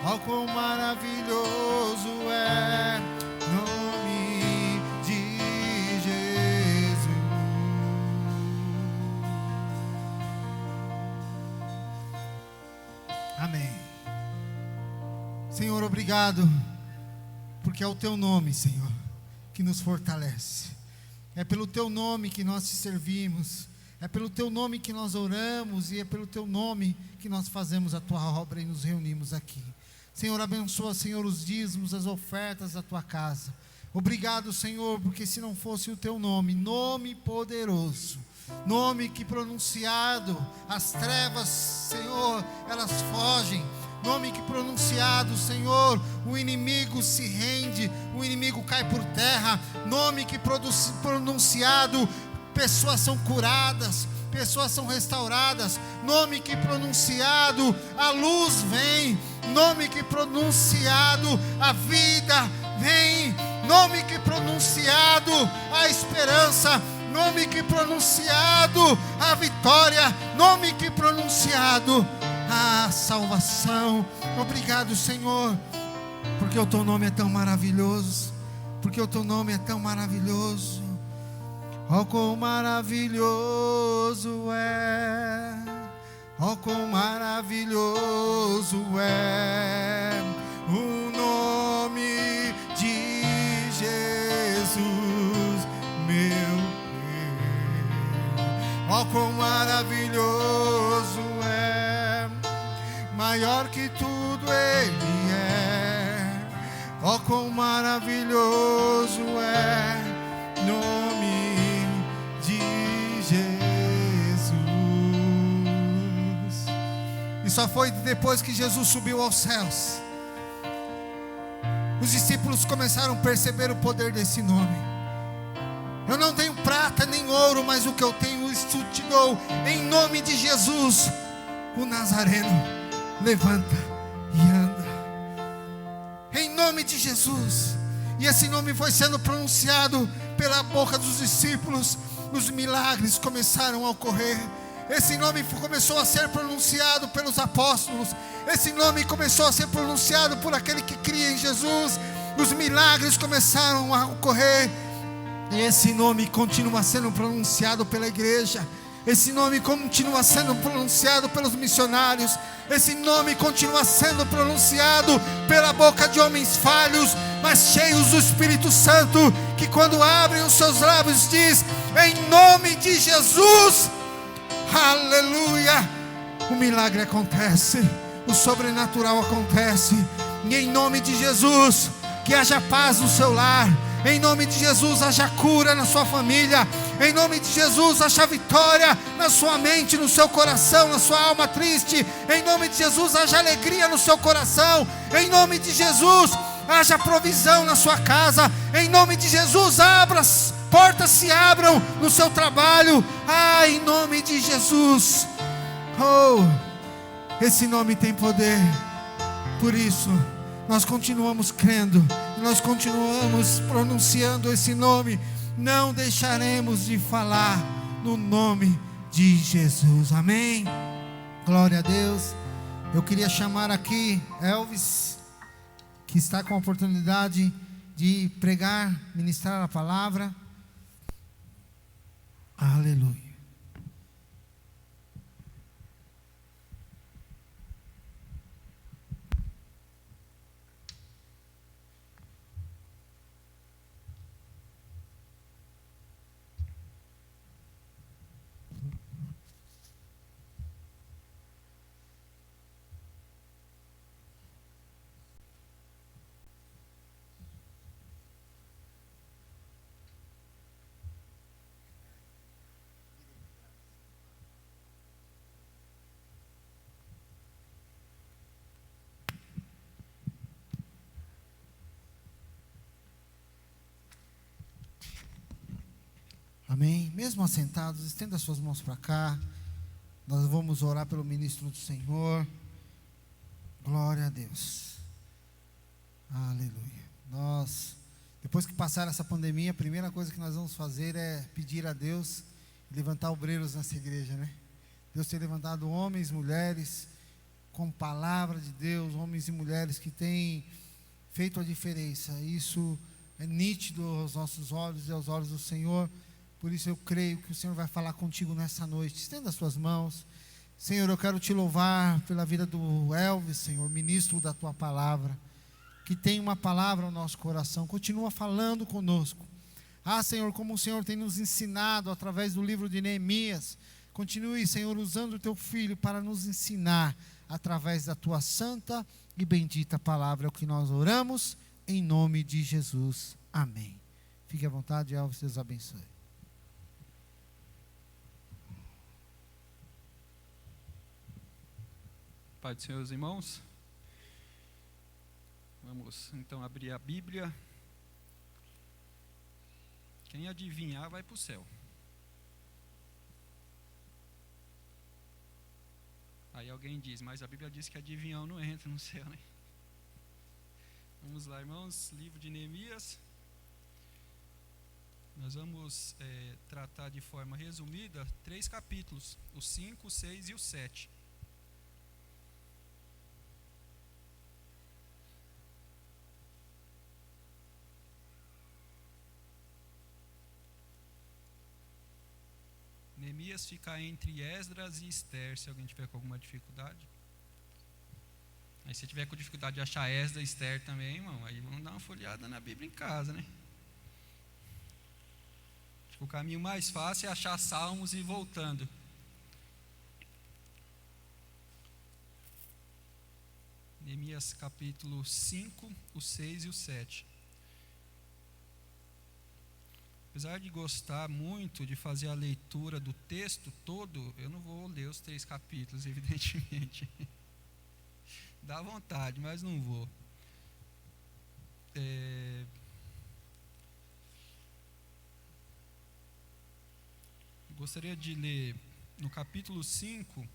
Ó, quão maravilhoso é o nome de Jesus. Amém. Senhor, obrigado, porque é o Teu nome, Senhor, que nos fortalece. É pelo Teu nome que nós te servimos. É pelo Teu nome que nós oramos. E é pelo Teu nome que nós fazemos a Tua obra e nos reunimos aqui. Senhor, abençoa, Senhor, os dízimos, as ofertas da Tua casa. Obrigado, Senhor, porque se não fosse o Teu nome, nome poderoso, nome que pronunciado, as trevas, Senhor, elas fogem. Nome que pronunciado, Senhor, o inimigo se rende, o inimigo cai por terra. Nome que pronunciado, pessoas são curadas, pessoas são restauradas. Nome que pronunciado, a luz vem. Nome que pronunciado, a vida vem. Nome que pronunciado, a esperança. Nome que pronunciado, a vitória. Nome que pronunciado, a salvação. Obrigado, Senhor, porque o Teu nome é tão maravilhoso. Porque o Teu nome é tão maravilhoso. Oh, quão maravilhoso é, oh, quão maravilhoso é o nome de Jesus, meu Deus. Oh, quão maravilhoso é, maior que tudo Ele é. Oh, quão maravilhoso é nome Jesus. E só foi depois que Jesus subiu aos céus, os discípulos começaram a perceber o poder desse nome. Eu não tenho prata nem ouro, mas o que eu tenho isso te dou. Em nome de Jesus, o Nazareno levanta e anda. Em nome de Jesus. E esse nome foi sendo pronunciado pela boca dos discípulos. Os milagres começaram a ocorrer. Esse nome começou a ser pronunciado pelos apóstolos. Esse nome começou a ser pronunciado por aquele que cria em Jesus. Os milagres começaram a ocorrer. E esse nome continua sendo pronunciado pela igreja. Esse nome continua sendo pronunciado pelos missionários. Esse nome continua sendo pronunciado pela boca de homens falhos, mas cheios do Espírito Santo, que quando abrem os seus lábios diz: em nome de Jesus, aleluia, o milagre acontece, o sobrenatural acontece. E em nome de Jesus, que haja paz no seu lar. Em nome de Jesus, haja cura na sua família. Em nome de Jesus, haja vitória na sua mente, no seu coração, na sua alma triste. Em nome de Jesus, haja alegria no seu coração. Em nome de Jesus, haja provisão na sua casa. Em nome de Jesus, as portas se abram no seu trabalho. Em nome de Jesus. Oh, esse nome tem poder. Por isso, nós continuamos crendo, nós continuamos pronunciando esse nome. Não deixaremos de falar no nome de Jesus. Amém? Glória a Deus. Eu queria chamar aqui Elvis, que está com a oportunidade de pregar, ministrar a palavra. Aleluia. Amém? Mesmo assentados, estenda as suas mãos para cá. Nós vamos orar pelo ministro do Senhor. Glória a Deus. Aleluia. Nós, depois que passar essa pandemia, a primeira coisa que nós vamos fazer é pedir a Deus levantar obreiros nessa igreja, né? Deus tem levantado homens, mulheres com palavra de Deus, homens e mulheres que têm feito a diferença. Isso é nítido aos nossos olhos e aos olhos do Senhor. Por isso eu creio que o Senhor vai falar contigo nessa noite. Estenda as suas mãos. Senhor, eu quero te louvar pela vida do Elvis, Senhor, ministro da tua palavra, que tem uma palavra no nosso coração. Continua falando conosco. Senhor, como o Senhor tem nos ensinado através do livro de Neemias, continue, Senhor, usando o teu filho para nos ensinar através da tua santa e bendita palavra. É o que nós oramos em nome de Jesus. Amém. Fique à vontade, Elvis, Deus abençoe. Pai do Senhor, meus irmãos, vamos então abrir a Bíblia. Quem adivinhar vai para o céu. Aí alguém diz, mas a Bíblia diz que adivinhão não entra no céu, né? Vamos lá, irmãos, livro de Neemias. Nós vamos tratar de forma resumida 3 capítulos, o 5, o 6 e o 7. Neemias fica entre Esdras e Ester, se alguém tiver com alguma dificuldade. Aí se tiver com dificuldade de achar Esdras e Ester também, irmão, aí vamos dar uma folheada na Bíblia em casa, né? Acho que o caminho mais fácil é achar Salmos e ir voltando. Neemias capítulo 5, o 6 e o 7. Apesar de gostar muito de fazer a leitura do texto todo, eu não vou ler os 3 capítulos, evidentemente. Dá vontade, mas não vou. Gostaria de ler no capítulo 5,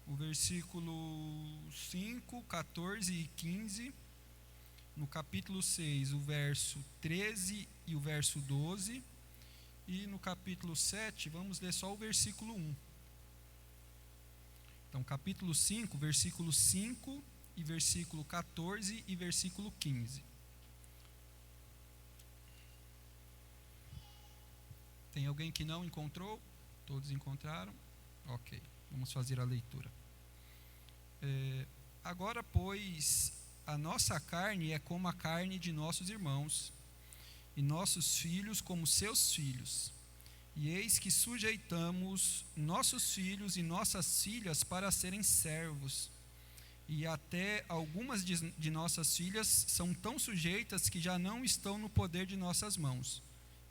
o versículo 5, 14 e 15. No capítulo 6, o verso 13 e o verso 12. E no capítulo 7, vamos ler só o versículo 1. Então, capítulo 5, versículo 5 e versículo 14 e versículo 15. Tem alguém que não encontrou? Todos encontraram? Ok, vamos fazer a leitura. Agora, pois, a nossa carne é como a carne de nossos irmãos, e nossos filhos como seus filhos. E eis que sujeitamos nossos filhos e nossas filhas para serem servos. E até algumas de nossas filhas são tão sujeitas que já não estão no poder de nossas mãos.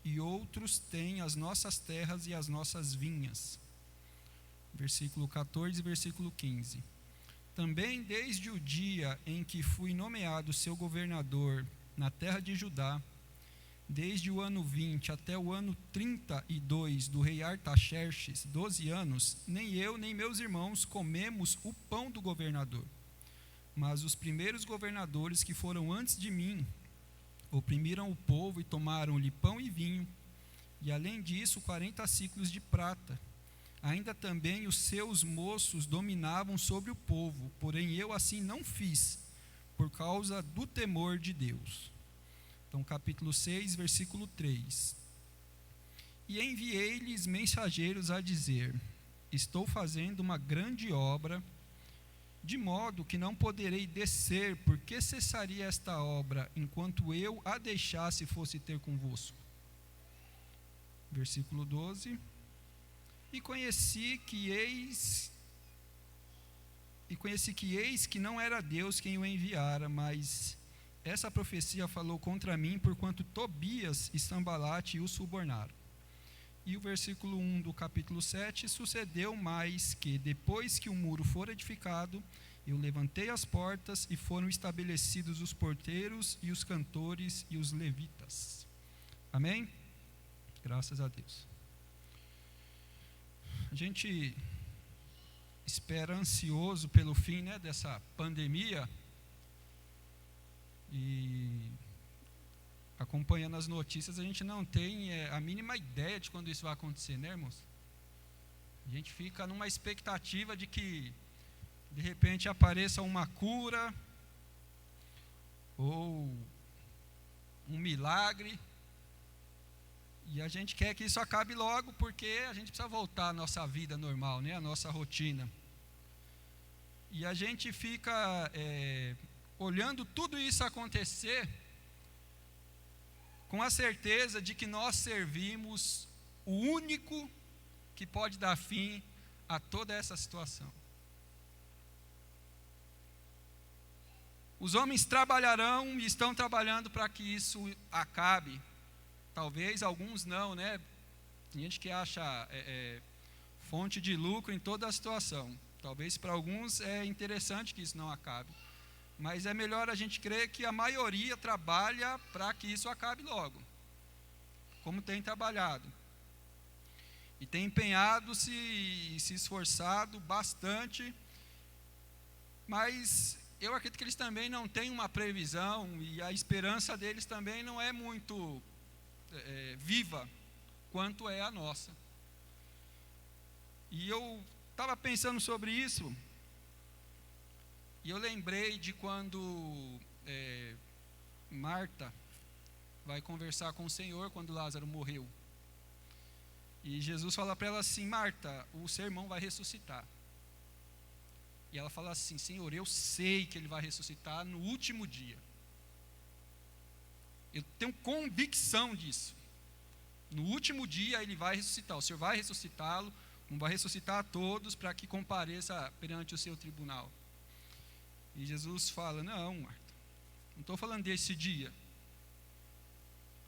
E outros têm as nossas terras e as nossas vinhas. Versículo 14 e versículo 15. Também desde o dia em que fui nomeado seu governador na terra de Judá, desde o ano 20 até o ano 32 do rei Artaxerxes, 12 anos, nem eu nem meus irmãos comemos o pão do governador. Mas os primeiros governadores que foram antes de mim oprimiram o povo e tomaram-lhe pão e vinho, e além disso 40 siclos de prata. Ainda também os seus moços dominavam sobre o povo, porém eu assim não fiz, por causa do temor de Deus. Então, capítulo 6, versículo 3. E enviei-lhes mensageiros a dizer: estou fazendo uma grande obra, de modo que não poderei descer, porque cessaria esta obra, enquanto eu a deixasse e fosse ter convosco. Versículo 12. E conheci que eis que não era Deus quem o enviara, mas essa profecia falou contra mim, porquanto Tobias e Sambalate o subornaram. E o versículo 1 do capítulo 7, sucedeu mais que, depois que o muro for edificado, eu levantei as portas e foram estabelecidos os porteiros e os cantores e os levitas. Amém? Graças a Deus. A gente espera ansioso pelo fim, né, dessa pandemia, e acompanhando as notícias, a gente não tem a mínima ideia de quando isso vai acontecer, né, irmãos? A gente fica numa expectativa de que de repente apareça uma cura ou um milagre, e a gente quer que isso acabe logo, porque a gente precisa voltar à nossa vida normal, né, à nossa rotina. E a gente fica olhando tudo isso acontecer com a certeza de que nós servimos o único que pode dar fim a toda essa situação. Os homens trabalharão e estão trabalhando para que isso acabe. Talvez alguns não, né? Tem gente que acha fonte de lucro em toda a situação. Talvez para alguns é interessante que isso não acabe. Mas é melhor a gente crer que a maioria trabalha para que isso acabe logo, como tem trabalhado. E tem empenhado-se e se esforçado bastante, mas eu acredito que eles também não têm uma previsão, e a esperança deles também não é muito viva quanto é a nossa. E eu estava pensando sobre isso, e eu lembrei de quando Marta vai conversar com o Senhor quando Lázaro morreu. E Jesus fala para ela assim: Marta, o seu irmão vai ressuscitar. E ela fala assim: Senhor, eu sei que ele vai ressuscitar no último dia. Eu tenho convicção disso. No último dia ele vai ressuscitar. O Senhor vai ressuscitá-lo, não vai ressuscitar a todos para que compareça perante o seu tribunal. E Jesus fala: não, Marta, não estou falando desse dia.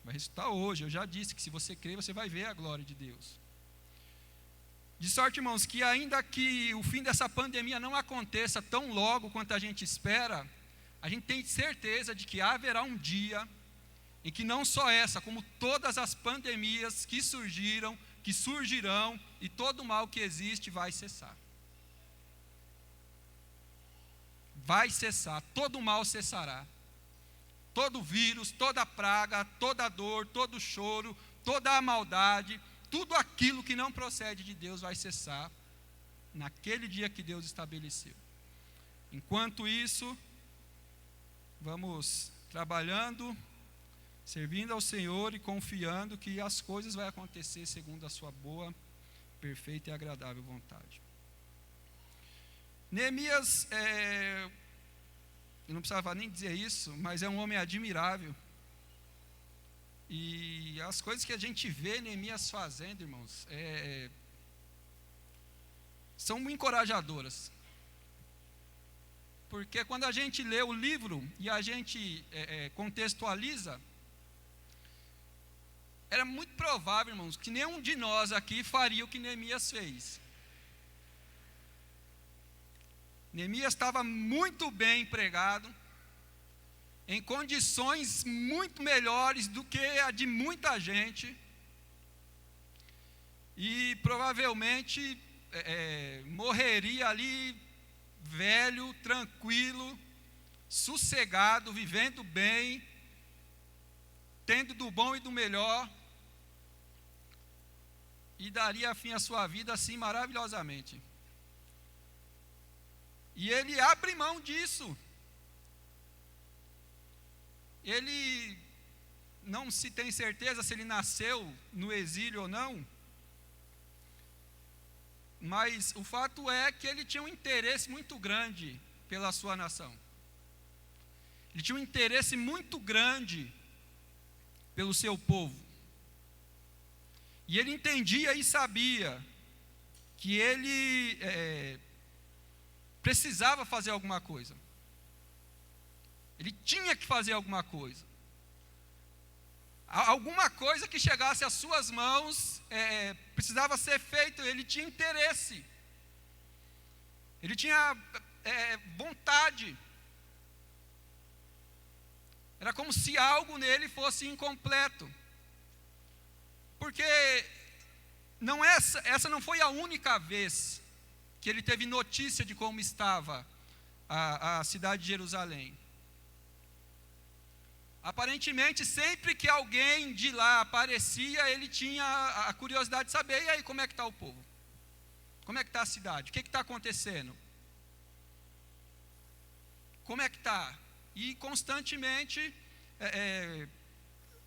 Vai ressuscitar hoje. Eu já disse que se você crer, você vai ver a glória de Deus. De sorte, irmãos, que ainda que o fim dessa pandemia não aconteça tão logo quanto a gente espera, a gente tem certeza de que haverá um dia em que não só essa, como todas as pandemias que surgiram, que surgirão, e todo o mal que existe vai cessar. Vai cessar, todo o mal cessará. Todo vírus, toda praga, toda dor, todo choro, toda a maldade, tudo aquilo que não procede de Deus vai cessar naquele dia que Deus estabeleceu. Enquanto isso, vamos trabalhando, servindo ao Senhor e confiando que as coisas vão acontecer segundo a sua boa, perfeita e agradável vontade. Neemias, eu não precisava nem dizer isso, mas é um homem admirável. E as coisas que a gente vê Neemias fazendo, irmãos, são muito encorajadoras. Porque quando a gente lê o livro e a gente contextualiza, era muito provável, irmãos, que nenhum de nós aqui faria o que Neemias fez. Neemias estava muito bem empregado, em condições muito melhores do que a de muita gente, e provavelmente morreria ali velho, tranquilo, sossegado, vivendo bem, tendo do bom e do melhor, e daria fim à sua vida assim maravilhosamente. E ele abre mão disso. Ele não se tem certeza se ele nasceu no exílio ou não, mas o fato é que ele tinha um interesse muito grande pela sua nação. Ele tinha um interesse muito grande pelo seu povo. E ele entendia e sabia que ele precisava fazer alguma coisa. Ele tinha que fazer alguma coisa. Alguma coisa que chegasse às suas mãos precisava ser feito. Ele tinha interesse. Ele tinha vontade. Era como se algo nele fosse incompleto. Porque essa não foi a única vez que ele teve notícia de como estava a cidade de Jerusalém. Aparentemente, sempre que alguém de lá aparecia, ele tinha a curiosidade de saber, e aí, como é que está o povo? Como é que está a cidade? O que está acontecendo? Como é que está? E constantemente,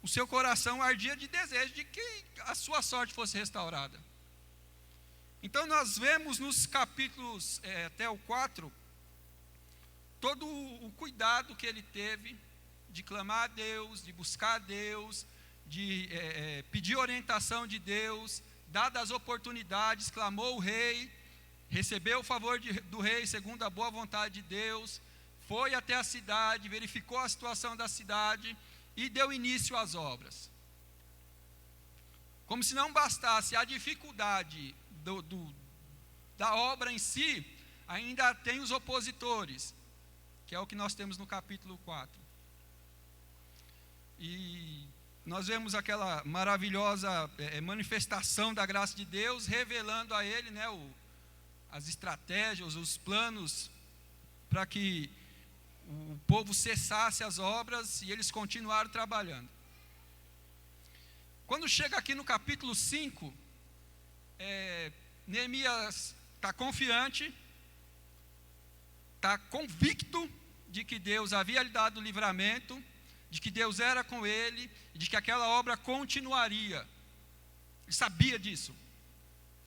o seu coração ardia de desejo de que a sua sorte fosse restaurada. Então nós vemos nos capítulos até o 4, todo o cuidado que ele teve de clamar a Deus, de buscar a Deus, de pedir orientação de Deus, dadas as oportunidades, clamou o rei, recebeu o favor do rei segundo a boa vontade de Deus, foi até a cidade, verificou a situação da cidade e deu início às obras. Como se não bastasse a dificuldade da obra em si, ainda tem os opositores, que é o que nós temos no capítulo 4. E nós vemos aquela maravilhosa manifestação da graça de Deus, revelando a ele, né, as estratégias, os planos, para que o povo cessasse as obras e eles continuaram trabalhando. Quando chega aqui no capítulo 5, Neemias está confiante, está convicto de que Deus havia lhe dado o livramento, de que Deus era com ele, de que aquela obra continuaria. Ele sabia disso.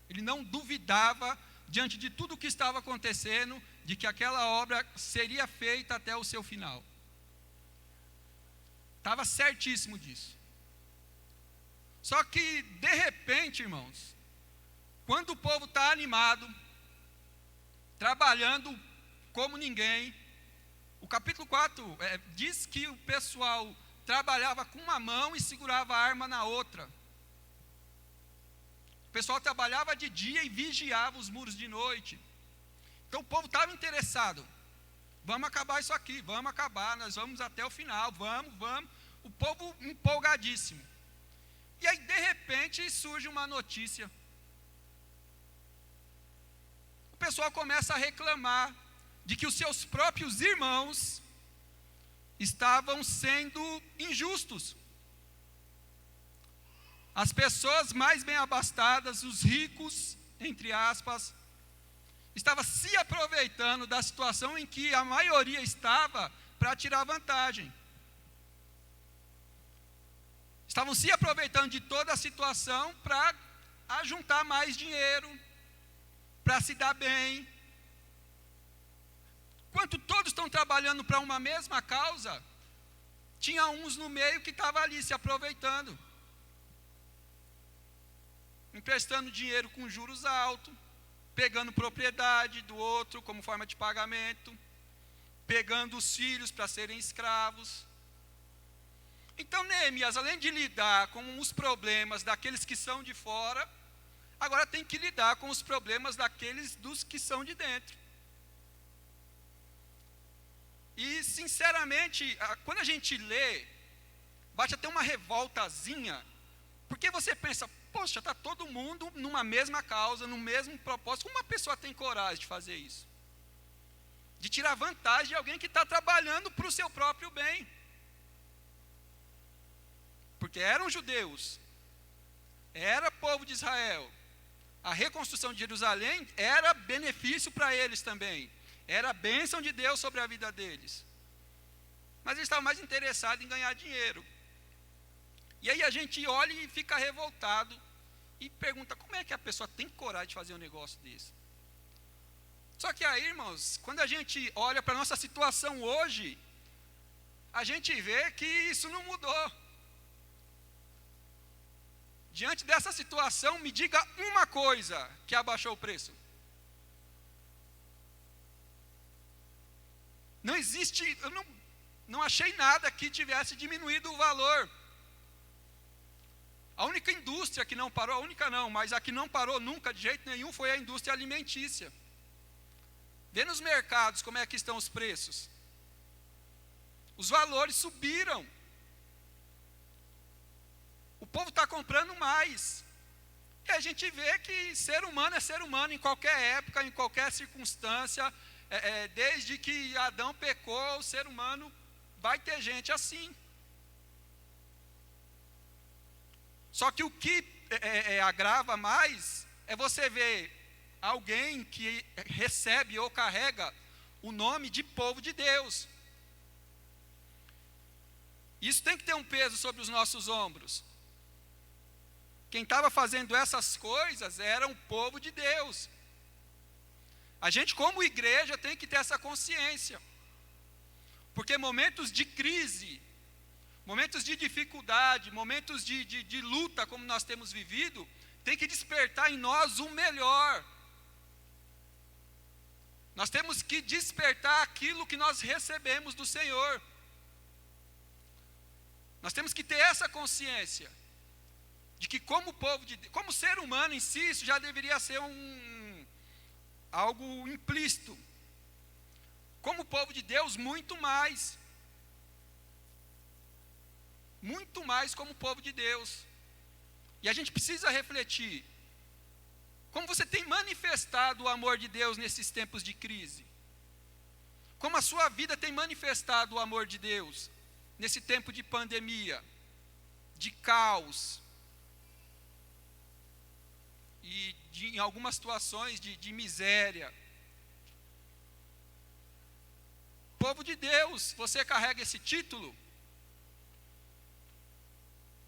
Ele não duvidava, diante de tudo o que estava acontecendo, de que aquela obra seria feita até o seu final. Estava certíssimo disso. Só que, de repente, irmãos, quando o povo está animado, trabalhando como ninguém, o capítulo 4 diz que o pessoal trabalhava com uma mão e segurava a arma na outra. O pessoal trabalhava de dia e vigiava os muros de noite. Então o povo estava interessado. Vamos acabar isso aqui, vamos acabar, nós vamos até o final, vamos. O povo empolgadíssimo. E aí, de repente, surge uma notícia. O pessoal começa a reclamar de que os seus próprios irmãos estavam sendo injustos. As pessoas mais bem abastadas, os ricos, entre aspas, estavam se aproveitando da situação em que a maioria estava para tirar vantagem. Estavam se aproveitando de toda a situação para ajuntar mais dinheiro, para se dar bem. Enquanto todos estão trabalhando para uma mesma causa, tinha uns no meio que estavam ali se aproveitando, emprestando dinheiro com juros altos, pegando propriedade do outro como forma de pagamento, pegando os filhos para serem escravos. Então Neemias, além de lidar com os problemas daqueles que são de fora, agora tem que lidar com os problemas dos que são de dentro. E sinceramente, quando a gente lê, bate até uma revoltazinha, porque você pensa, poxa, está todo mundo numa mesma causa, no mesmo propósito, como uma pessoa tem coragem de fazer isso? De tirar vantagem de alguém que está trabalhando para o seu próprio bem. Porque eram judeus, era povo de Israel, a reconstrução de Jerusalém era benefício para eles também, era a bênção de Deus sobre a vida deles. Mas eles estavam mais interessados em ganhar dinheiro. E aí a gente olha e fica revoltado e pergunta, como é que a pessoa tem coragem de fazer um negócio desse? Só que aí, irmãos, quando a gente olha para a nossa situação hoje, a gente vê que isso não mudou. Diante dessa situação, me diga uma coisa que abaixou o preço. Não existe, eu não achei nada que tivesse diminuído o valor. A única indústria que não parou, a única não, mas a que não parou nunca de jeito nenhum foi a indústria alimentícia. Vê nos mercados como é que estão os preços. Os valores subiram. O povo está comprando mais. E a gente vê que ser humano é ser humano em qualquer época, em qualquer circunstância. Desde que Adão pecou, o ser humano vai ter gente assim. Só que o que agrava mais é você ver alguém que recebe ou carrega o nome de povo de Deus. Isso tem que ter um peso sobre os nossos ombros. Quem estava fazendo essas coisas era o povo de Deus. A gente, como igreja, tem que ter essa consciência. Porque momentos de crise, momentos de dificuldade, momentos de luta, como nós temos vivido, tem que despertar em nós o melhor. Nós temos que despertar aquilo que nós recebemos do Senhor. Nós temos que ter essa consciência de que como povo de Deus, como ser humano em si, isso já deveria ser algo implícito. Como povo de Deus, muito mais. Muito mais como povo de Deus. E a gente precisa refletir. Como você tem manifestado o amor de Deus nesses tempos de crise? Como a sua vida tem manifestado o amor de Deus nesse tempo de pandemia, de caos, e em algumas situações de miséria? Povo de Deus, você carrega esse título?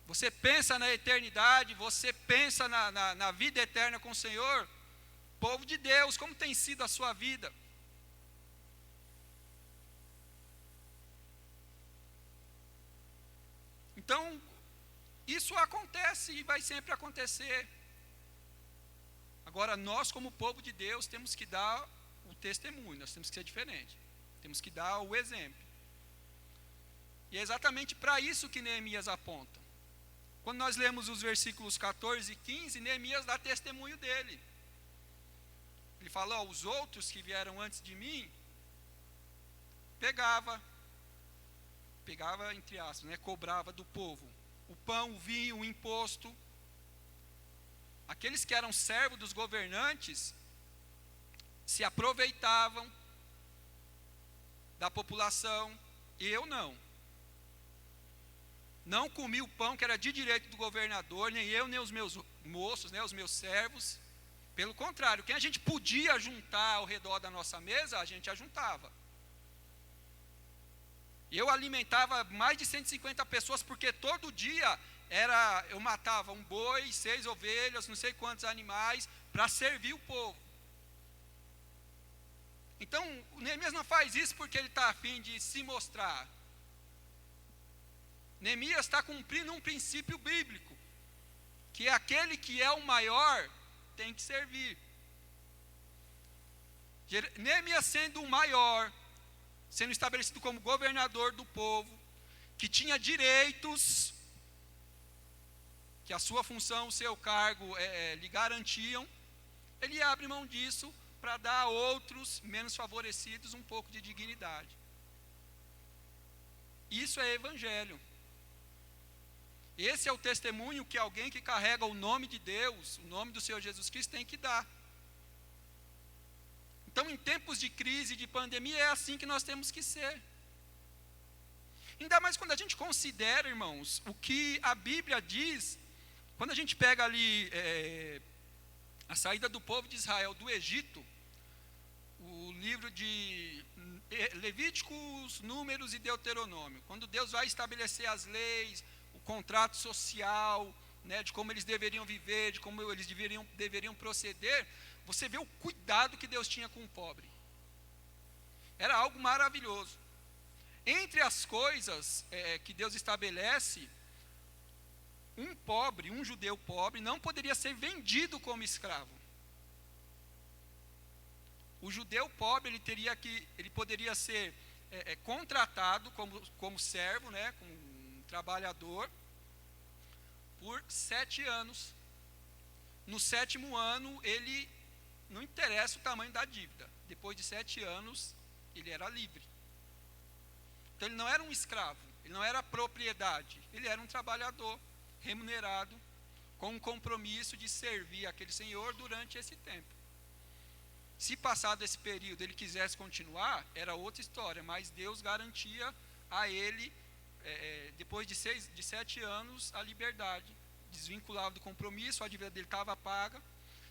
Você pensa na eternidade, você pensa na vida eterna com o Senhor? Povo de Deus, como tem sido a sua vida? Então, isso acontece e vai sempre acontecer. Agora, nós como povo de Deus temos que dar o testemunho, nós temos que ser diferente. Temos que dar o exemplo. E é exatamente para isso que Neemias aponta. Quando nós lemos os versículos 14 e 15, Neemias dá testemunho dele. Ele fala, os outros que vieram antes de mim, pegava entre aspas, cobrava do povo o pão, o vinho, o imposto. Aqueles que eram servos dos governantes se aproveitavam da população. Eu não. Não comi o pão que era de direito do governador, nem eu, nem os meus moços, os meus servos. Pelo contrário, quem a gente podia juntar ao redor da nossa mesa, a gente ajuntava. Eu alimentava mais de 150 pessoas, porque todo dia eu matava um boi, 6 ovelhas, não sei quantos animais, para servir o povo. Então, o Neemias não faz isso porque ele está a fim de se mostrar. Neemias está cumprindo um princípio bíblico, que é aquele que é o maior tem que servir. Neemias sendo o maior, sendo estabelecido como governador do povo, que tinha direitos, que a sua função, o seu cargo lhe garantiam, ele abre mão disso para dar a outros menos favorecidos um pouco de dignidade. Isso é evangelho. Esse é o testemunho que alguém que carrega o nome de Deus, o nome do Senhor Jesus Cristo, tem que dar. Então, em tempos de crise, de pandemia, é assim que nós temos que ser. Ainda mais quando a gente considera, irmãos, o que a Bíblia diz, quando a gente pega ali a saída do povo de Israel do Egito, o livro de Levíticos, Números e Deuteronômio, quando Deus vai estabelecer as leis, o contrato social, de como eles deveriam viver, de como eles deveriam proceder, você vê o cuidado que Deus tinha com o pobre. Era algo maravilhoso. Entre as coisas que Deus estabelece, um judeu pobre, não poderia ser vendido como escravo. O judeu pobre, ele poderia ser contratado como servo, como um trabalhador, por 7 anos. No 7º ano, ele não interessa o tamanho da dívida. Depois de 7 anos, ele era livre. Então, ele não era um escravo, ele não era propriedade, ele era um trabalhador remunerado com um compromisso de servir aquele senhor durante esse tempo. Se passado esse período ele quisesse continuar, era outra história, mas Deus garantia a ele, depois de 7 anos, a liberdade, desvinculava do compromisso, a dívida dele estava paga.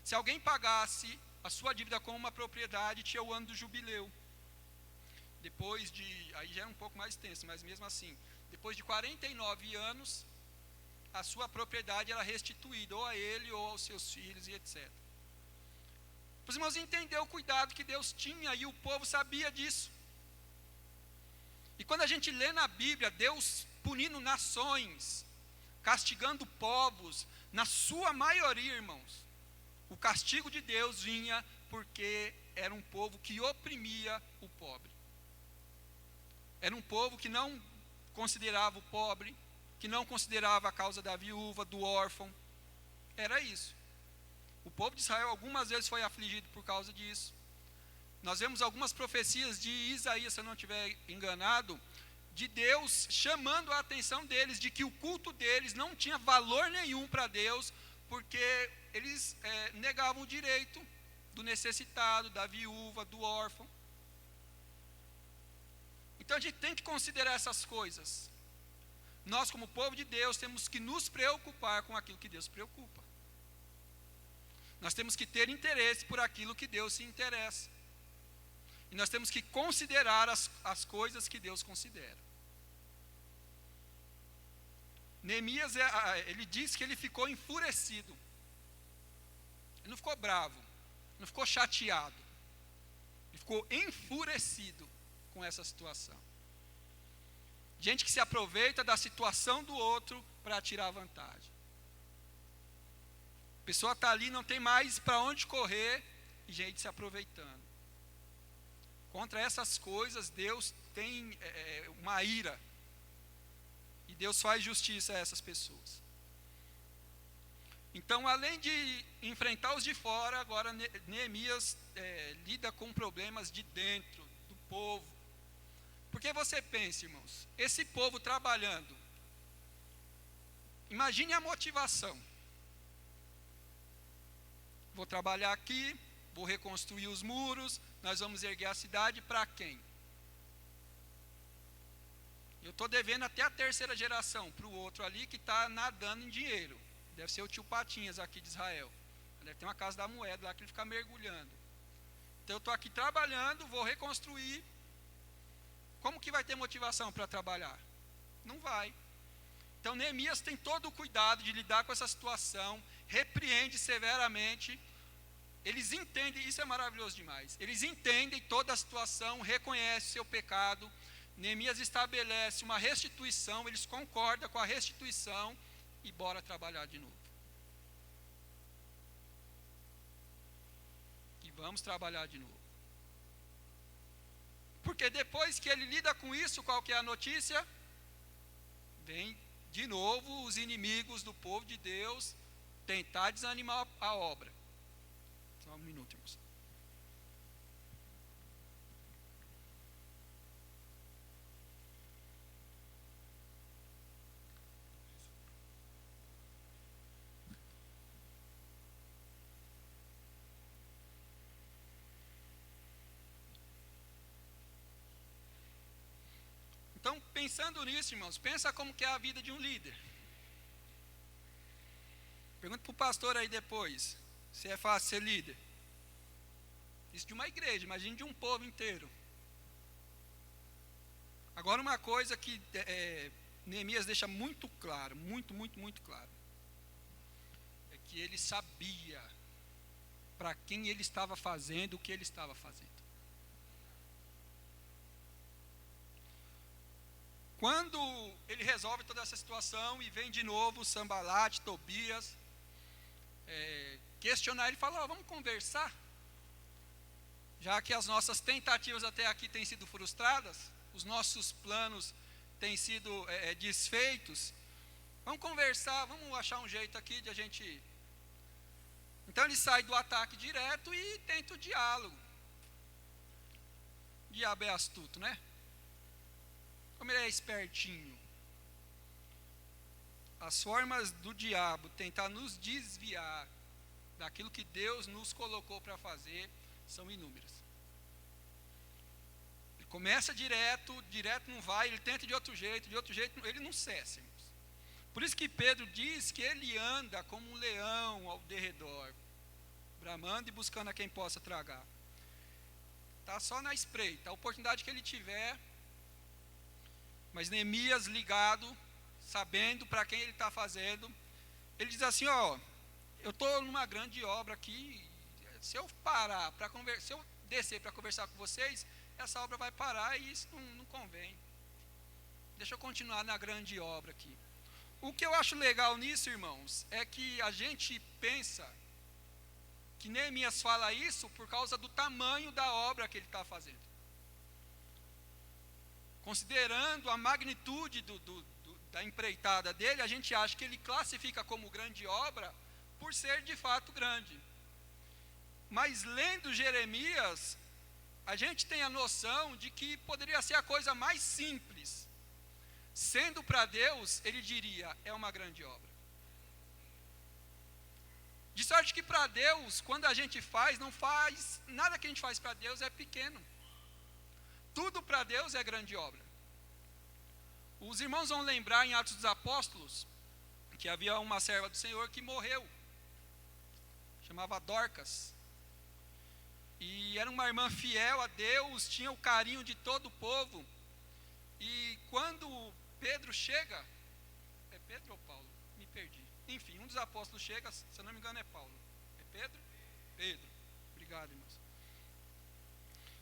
Se alguém pagasse a sua dívida com uma propriedade, tinha o ano do jubileu. Depois de, aí já é um pouco mais tenso, mas mesmo assim, depois de 49 anos, a sua propriedade era restituída, ou a ele, ou aos seus filhos, e etc. Os irmãos entenderam o cuidado que Deus tinha, e o povo sabia disso. E quando a gente lê na Bíblia, Deus punindo nações, castigando povos, na sua maioria, irmãos, o castigo de Deus vinha porque era um povo que oprimia o pobre. Era um povo que não considerava o pobre, que não considerava a causa da viúva, do órfão. Era isso. O povo de Israel algumas vezes foi afligido por causa disso. Nós vemos algumas profecias de Isaías, se eu não estiver enganado, de Deus chamando a atenção deles, de que o culto deles não tinha valor nenhum para Deus, porque eles negavam o direito do necessitado, da viúva, do órfão. Então a gente tem que considerar essas coisas. Nós, como povo de Deus, temos que nos preocupar com aquilo que Deus se preocupa. Nós temos que ter interesse por aquilo que Deus se interessa. E nós temos que considerar as coisas que Deus considera. Neemias, ele diz que ele ficou enfurecido. Ele não ficou bravo, não ficou chateado. Ele ficou enfurecido com essa situação. Gente que se aproveita da situação do outro para tirar vantagem. A pessoa está ali, não tem mais para onde correr, e gente se aproveitando. Contra essas coisas, Deus tem uma ira. E Deus faz justiça a essas pessoas. Então, além de enfrentar os de fora, agora Neemias lida com problemas de dentro, do povo. Porque você pensa, irmãos, esse povo trabalhando, imagine a motivação. Vou trabalhar aqui, vou reconstruir os muros, nós vamos erguer a cidade para quem? Eu estou devendo até a 3ª geração para o outro ali que está nadando em dinheiro. Deve ser o tio Patinhas aqui de Israel. Deve ter uma casa da moeda lá que ele fica mergulhando. Então eu estou aqui trabalhando, vou reconstruir. Como que vai ter motivação para trabalhar? Não vai. Então Neemias tem todo o cuidado de lidar com essa situação, repreende severamente. Eles entendem, isso é maravilhoso demais. Eles entendem toda a situação, reconhecem seu pecado. Neemias estabelece uma restituição, eles concordam com a restituição e bora trabalhar de novo. E vamos trabalhar de novo. Porque depois que ele lida com isso, qual que é a notícia? Vem de novo os inimigos do povo de Deus tentar desanimar a obra. Só um minuto, irmãos. Então, pensando nisso, irmãos, pensa como que é a vida de um líder. Pergunta para o pastor aí depois, se é fácil ser líder. Isso de uma igreja, imagine de um povo inteiro. Agora uma coisa que Neemias deixa muito claro, muito claro. É que ele sabia para quem ele estava fazendo o que ele estava fazendo. Quando ele resolve toda essa situação e vem de novo Sanbalate, Tobias, questionar, ele fala, vamos conversar, já que as nossas tentativas até aqui têm sido frustradas, os nossos planos têm sido desfeitos, vamos conversar, vamos achar um jeito aqui de a gente... Então ele sai do ataque direto e tenta o diálogo. O diabo é astuto, né? Como ele é espertinho. as formas do diabo tentar nos desviar daquilo que Deus nos colocou para fazer são inúmeras. Ele começa direto não vai, ele tenta de outro jeito ele não cessa, irmãos. Por isso que Pedro diz que ele anda como um leão ao derredor, bramando e buscando a quem possa tragar. Está só na espreita, a oportunidade que ele tiver. Mas Neemias, ligado, sabendo para quem ele está fazendo, ele diz assim: ó, eu estou numa grande obra aqui, se eu parar para conversar, se eu descer para conversar com vocês, essa obra vai parar e isso não convém. Deixa eu continuar na grande obra aqui. O que eu acho legal nisso, irmãos, é que a gente pensa que Neemias fala isso por causa do tamanho da obra que ele está fazendo. Considerando a magnitude da empreitada dele, a gente acha que ele classifica como grande obra por ser de fato grande. Mas lendo Jeremias, a gente tem a noção de que poderia ser a coisa mais simples. Sendo para Deus, ele diria, é uma grande obra. De sorte que para Deus, quando a gente faz, nada que a gente faz para Deus é pequeno. Tudo para Deus é grande obra. Os irmãos vão lembrar em Atos dos Apóstolos que havia uma serva do Senhor que morreu. Chamava Dorcas. E era uma irmã fiel a Deus, tinha o carinho de todo o povo. E quando Pedro chega, é Pedro ou Paulo? Me perdi. Enfim, um dos apóstolos chega, se eu não me engano é Paulo. É Pedro? Pedro. Obrigado, irmãos.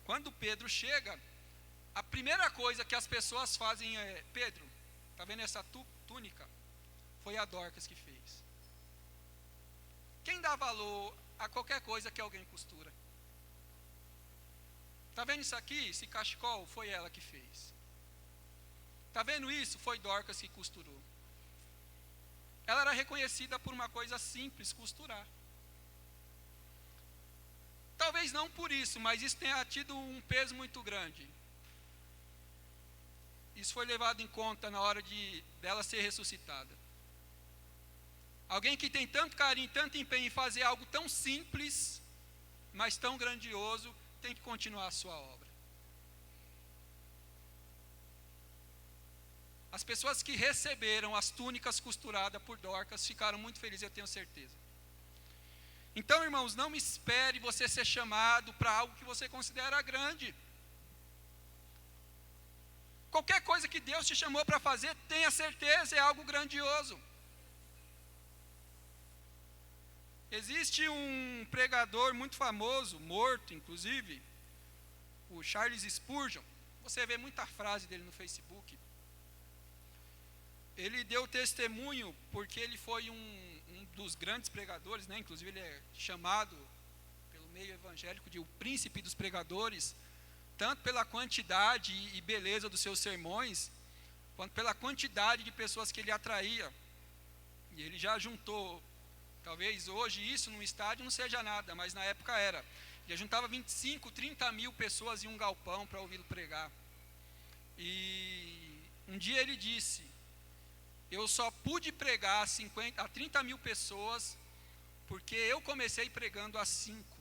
Quando Pedro chega, a primeira coisa que as pessoas fazem é: Pedro, está vendo essa túnica? Foi a Dorcas que fez. Quem dá valor a qualquer coisa que alguém costura? Está vendo isso aqui? Esse cachecol? Foi ela que fez. Está vendo isso? Foi Dorcas que costurou. Ela era reconhecida por uma coisa simples, costurar. Talvez não por isso, mas isso tenha tido um peso muito grande. Isso foi levado em conta na hora dela ser ressuscitada. Alguém que tem tanto carinho, tanto empenho em fazer algo tão simples, mas tão grandioso, tem que continuar a sua obra. As pessoas que receberam as túnicas costuradas por Dorcas ficaram muito felizes, eu tenho certeza. Então, irmãos, não espere você ser chamado para algo que você considera grande. Qualquer coisa que Deus te chamou para fazer, tenha certeza, é algo grandioso. Existe um pregador muito famoso, morto inclusive, o Charles Spurgeon. Você vê muita frase dele no Facebook. Ele deu testemunho porque ele foi um dos grandes pregadores, né? Inclusive ele é chamado pelo meio evangélico de o príncipe dos pregadores, tanto pela quantidade e beleza dos seus sermões, quanto pela quantidade de pessoas que ele atraía. E ele já juntou, talvez hoje isso num estádio não seja nada, mas na época era. Ele juntava 25, 30 mil pessoas em um galpão para ouvi-lo pregar. E um dia ele disse: eu só pude pregar a 30 mil pessoas porque eu comecei pregando a 5.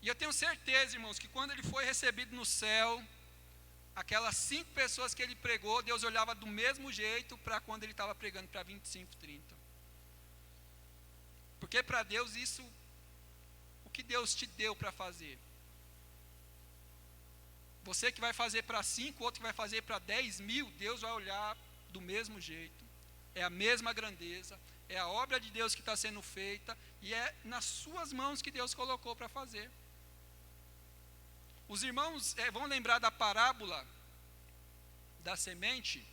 E eu tenho certeza, irmãos, que quando ele foi recebido no céu, aquelas 5 pessoas que ele pregou, Deus olhava do mesmo jeito para quando ele estava pregando para 25, 30. Porque para Deus isso, o que Deus te deu para fazer? Você que vai fazer para 5, outro que vai fazer para 10 mil, Deus vai olhar do mesmo jeito. É a mesma grandeza, é a obra de Deus que está sendo feita, e é nas suas mãos que Deus colocou para fazer. Os irmãos vão lembrar da parábola da semente,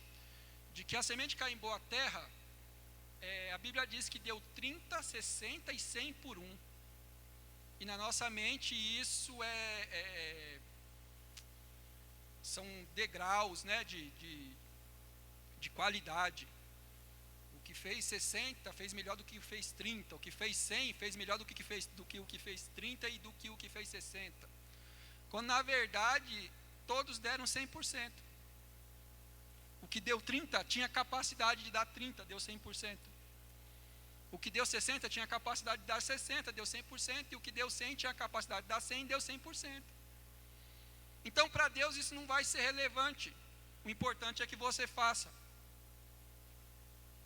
de que a semente cai em boa terra. A Bíblia diz que deu 30, 60 e 100 por 1. E na nossa mente isso são degraus, né, de qualidade. O que fez 60 fez melhor do que o que fez 30. O que fez 100 fez melhor do que o que fez 30 e do que o que fez 60. Quando na verdade todos deram 100%. O que deu 30 tinha capacidade de dar 30, deu 100%. O que deu 60 tinha capacidade de dar 60, deu 100%. E o que deu 100 tinha capacidade de dar 100, deu 100%. Então, para Deus isso não vai ser relevante. O importante é que você faça.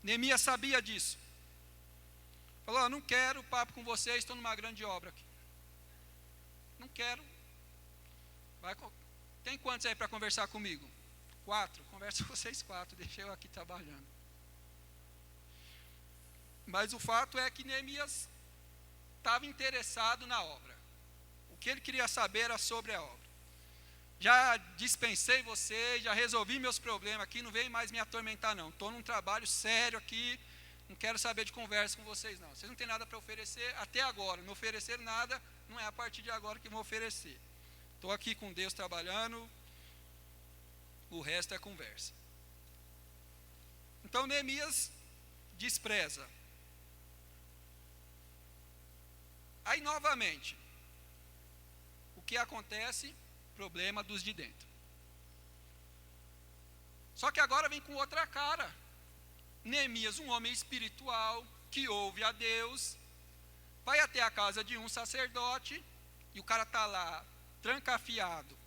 Neemias sabia disso. Falou, não quero papo com vocês, estou numa grande obra aqui. Não quero. Tem quantos aí para conversar comigo? 4, conversa com vocês 4, deixa eu aqui trabalhando. Mas o fato é que Neemias estava interessado na obra. O que ele queria saber era sobre a obra. Já dispensei vocês, já resolvi meus problemas aqui, não vem mais me atormentar não. Estou num trabalho sério aqui, não quero saber de conversa com vocês não. Vocês não têm nada para oferecer até agora, não ofereceram nada, não é a partir de agora que vão oferecer. Estou aqui com Deus trabalhando, o resto é conversa. Então Neemias despreza. Aí novamente, o que acontece? Problema dos de dentro. Só que agora vem com outra cara. Neemias, um homem espiritual, que ouve a Deus, vai até a casa de um sacerdote, e o cara está lá, trancafiado,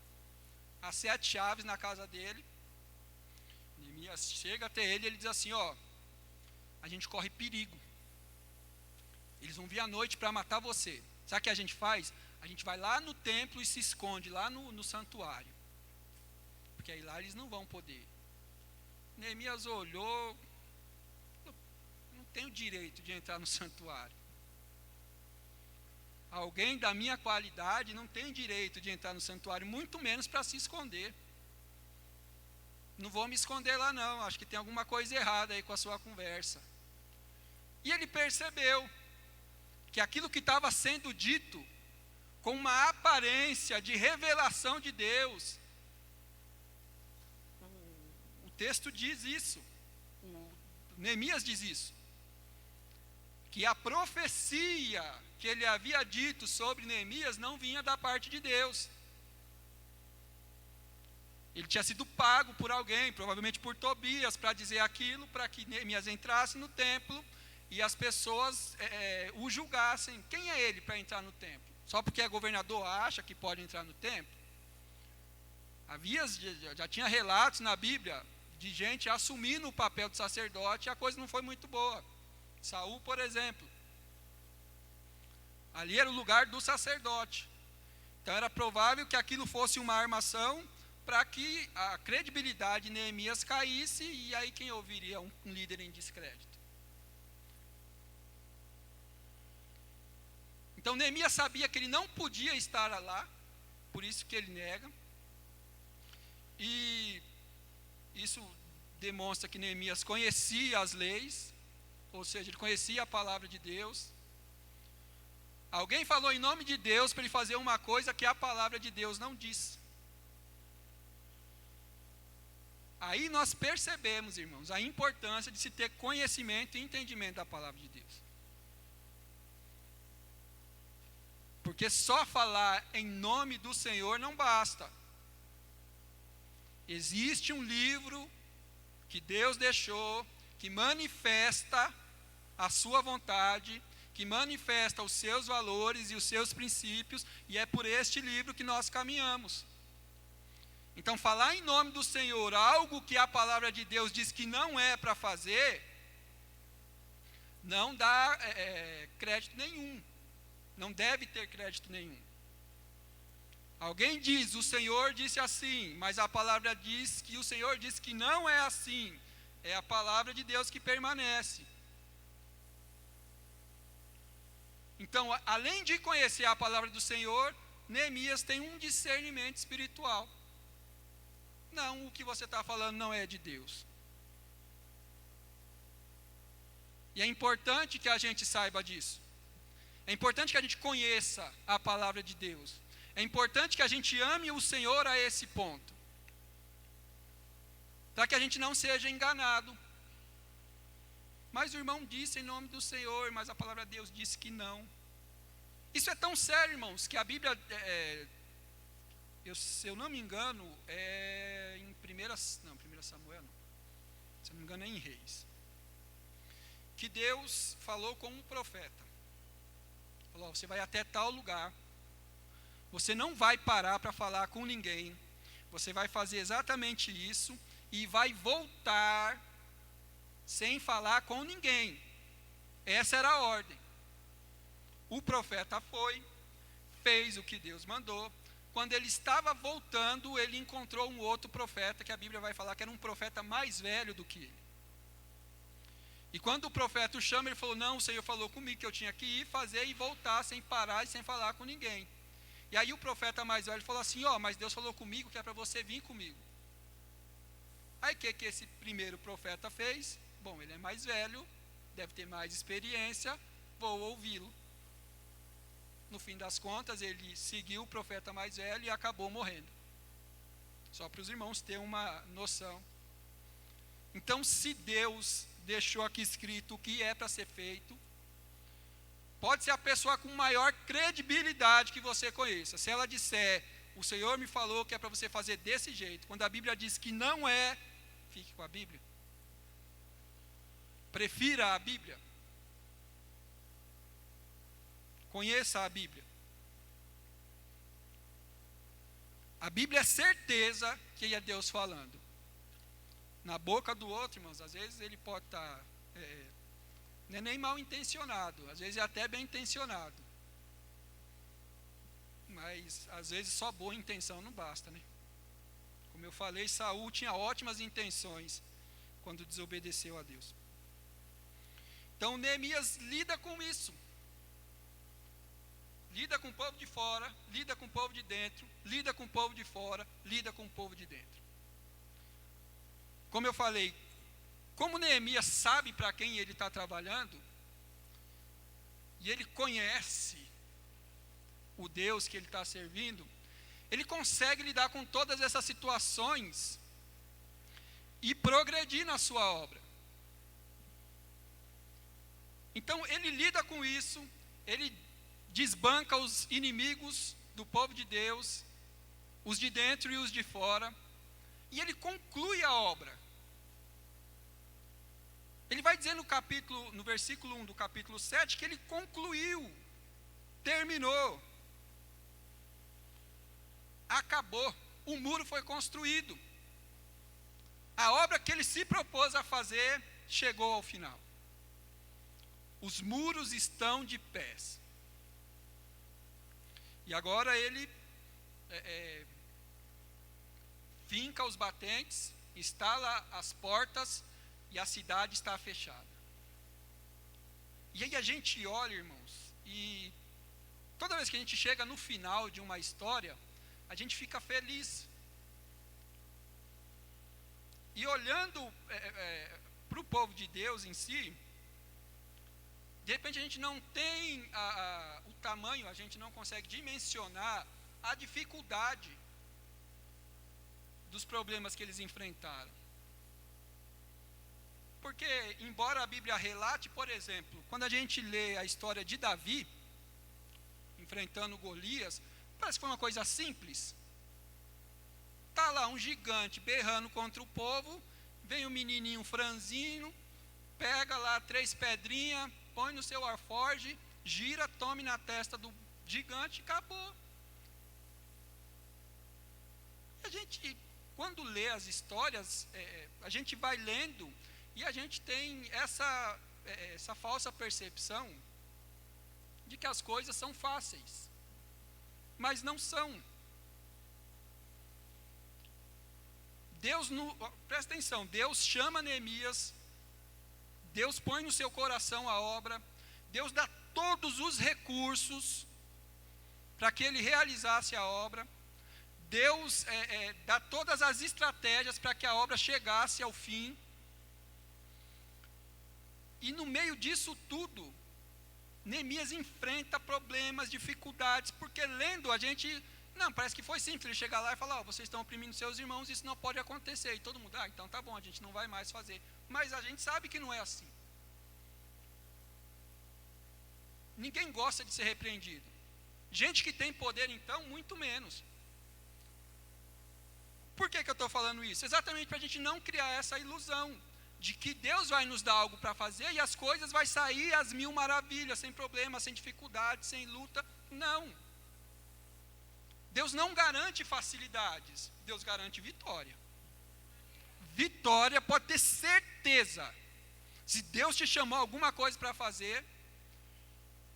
as 7 chaves na casa dele. Neemias chega até ele e ele diz assim, a gente corre perigo. Eles vão vir à noite para matar você. Sabe o que a gente faz? A gente vai lá no templo e se esconde, lá no santuário. Porque aí lá eles não vão poder. Neemias olhou, não tenho direito de entrar no santuário. Alguém da minha qualidade não tem direito de entrar no santuário, muito menos para se esconder. Não vou me esconder lá não, acho que tem alguma coisa errada aí com a sua conversa. E ele percebeu que aquilo que estava sendo dito, com uma aparência de revelação de Deus, o texto diz isso, Neemias diz isso, que a profecia que ele havia dito sobre Neemias não vinha da parte de Deus. Ele tinha sido pago por alguém, provavelmente por Tobias, para dizer aquilo, para que Neemias entrasse no templo e as pessoas o julgassem. Quem é ele para entrar no templo? Só porque é governador acha que pode entrar no templo? Já tinha relatos na Bíblia de gente assumindo o papel de sacerdote e a coisa não foi muito boa. Saul, por exemplo. Ali era o lugar do sacerdote. Então era provável que aquilo fosse uma armação para que a credibilidade de Neemias caísse, e aí quem ouviria um líder em descrédito? Então Neemias sabia que ele não podia estar lá, por isso que ele nega. E isso demonstra que Neemias conhecia as leis, ou seja, ele conhecia a palavra de Deus. Alguém falou em nome de Deus para ele fazer uma coisa que a palavra de Deus não diz. Aí nós percebemos, irmãos, a importância de se ter conhecimento e entendimento da palavra de Deus. Porque só falar em nome do Senhor não basta. Existe um livro que Deus deixou, que manifesta a sua vontade, que manifesta os seus valores e os seus princípios, e é por este livro que nós caminhamos. Então, falar em nome do Senhor algo que a palavra de Deus diz que não é para fazer, não dá crédito nenhum, não deve ter crédito nenhum. Alguém diz, o Senhor disse assim, mas a palavra diz que o Senhor disse que não é assim, é a palavra de Deus que permanece. Então, além de conhecer a palavra do Senhor, Neemias tem um discernimento espiritual. Não, o que você está falando não é de Deus. E é importante que a gente saiba disso. É importante que a gente conheça a palavra de Deus. É importante que a gente ame o Senhor a esse ponto. Para que a gente não seja enganado. Mas o irmão disse em nome do Senhor, mas a palavra de Deus disse que não. Isso é tão sério, irmãos, que a Bíblia, se eu não me engano, é em 1 Samuel, não. se não me engano é em Reis, que Deus falou com um profeta. Falou: você vai até tal lugar, você não vai parar para falar com ninguém, você vai fazer exatamente isso e vai voltar sem falar com ninguém. Essa era a ordem. O profeta foi, fez o que Deus mandou. Quando ele estava voltando, ele encontrou um outro profeta, que a Bíblia vai falar que era um profeta mais velho do que ele. E quando o profeta o chama, ele falou: não, o Senhor falou comigo que eu tinha que ir fazer e voltar sem parar e sem falar com ninguém. E aí o profeta mais velho falou assim: mas Deus falou comigo que é para você vir comigo. Aí o que esse primeiro profeta fez? Bom, ele é mais velho, deve ter mais experiência, vou ouvi-lo. No fim das contas, ele seguiu o profeta mais velho e acabou morrendo. Só para os irmãos terem uma noção. Então, se Deus deixou aqui escrito o que é para ser feito, pode ser a pessoa com maior credibilidade que você conheça. Se ela disser: o Senhor me falou que é para você fazer desse jeito, quando a Bíblia diz que não é, fique com a Bíblia. Prefira a Bíblia. Conheça a Bíblia. A Bíblia é certeza que é Deus falando. Na boca do outro, irmãos, às vezes ele pode estar, não é nem mal intencionado, às vezes é até bem intencionado. Mas às vezes só boa intenção não basta, né? Como eu falei, Saul tinha ótimas intenções quando desobedeceu a Deus. Então Neemias lida com isso. Lida com o povo de fora, lida com o povo de dentro, lida com o povo de fora, lida com o povo de dentro. Como eu falei, como Neemias sabe para quem ele está trabalhando, e ele conhece o Deus que ele está servindo, ele consegue lidar com todas essas situações e progredir na sua obra. Então ele lida com isso, ele desbanca os inimigos do povo de Deus, os de dentro e os de fora, e ele conclui a obra. Ele vai dizer no versículo 1 do capítulo 7, que ele concluiu, terminou, acabou, o muro foi construído. A obra que ele se propôs a fazer chegou ao final. Os muros estão de pés. E agora ele finca os batentes, instala as portas e a cidade está fechada. E aí a gente olha, irmãos, e toda vez que a gente chega no final de uma história, a gente fica feliz. E olhando para o povo de Deus em si, de repente a gente não tem o tamanho, a gente não consegue dimensionar a dificuldade dos problemas que eles enfrentaram. Porque, embora a Bíblia relate, por exemplo, quando a gente lê a história de Davi, enfrentando Golias, parece que foi uma coisa simples. Está lá um gigante berrando contra o povo, vem um menininho franzino, pega lá 3 pedrinhas, põe no seu alforje, gira, tome na testa do gigante e acabou. A gente, quando lê as histórias, a gente vai lendo e a gente tem essa falsa percepção de que as coisas são fáceis, mas não são. Presta atenção, Deus chama Neemias, Deus põe no seu coração a obra, Deus dá todos os recursos para que ele realizasse a obra, Deus dá todas as estratégias para que a obra chegasse ao fim, e no meio disso tudo, Neemias enfrenta problemas, dificuldades, porque lendo a gente, não, parece que foi simples, ele chegar lá e falar: vocês estão oprimindo seus irmãos, isso não pode acontecer, e todo mundo: então tá bom, a gente não vai mais fazer, mas a gente sabe que não é assim. Ninguém gosta de ser repreendido, gente que tem poder então, muito menos. Por que eu estou falando isso? Exatamente para a gente não criar essa ilusão. de que Deus vai nos dar algo para fazer e as coisas vai sair às mil maravilhas, sem problema, sem dificuldade, sem luta. Não. Deus não garante facilidades, Deus garante vitória. Vitória, pode ter certeza. Se Deus te chamou alguma coisa para fazer,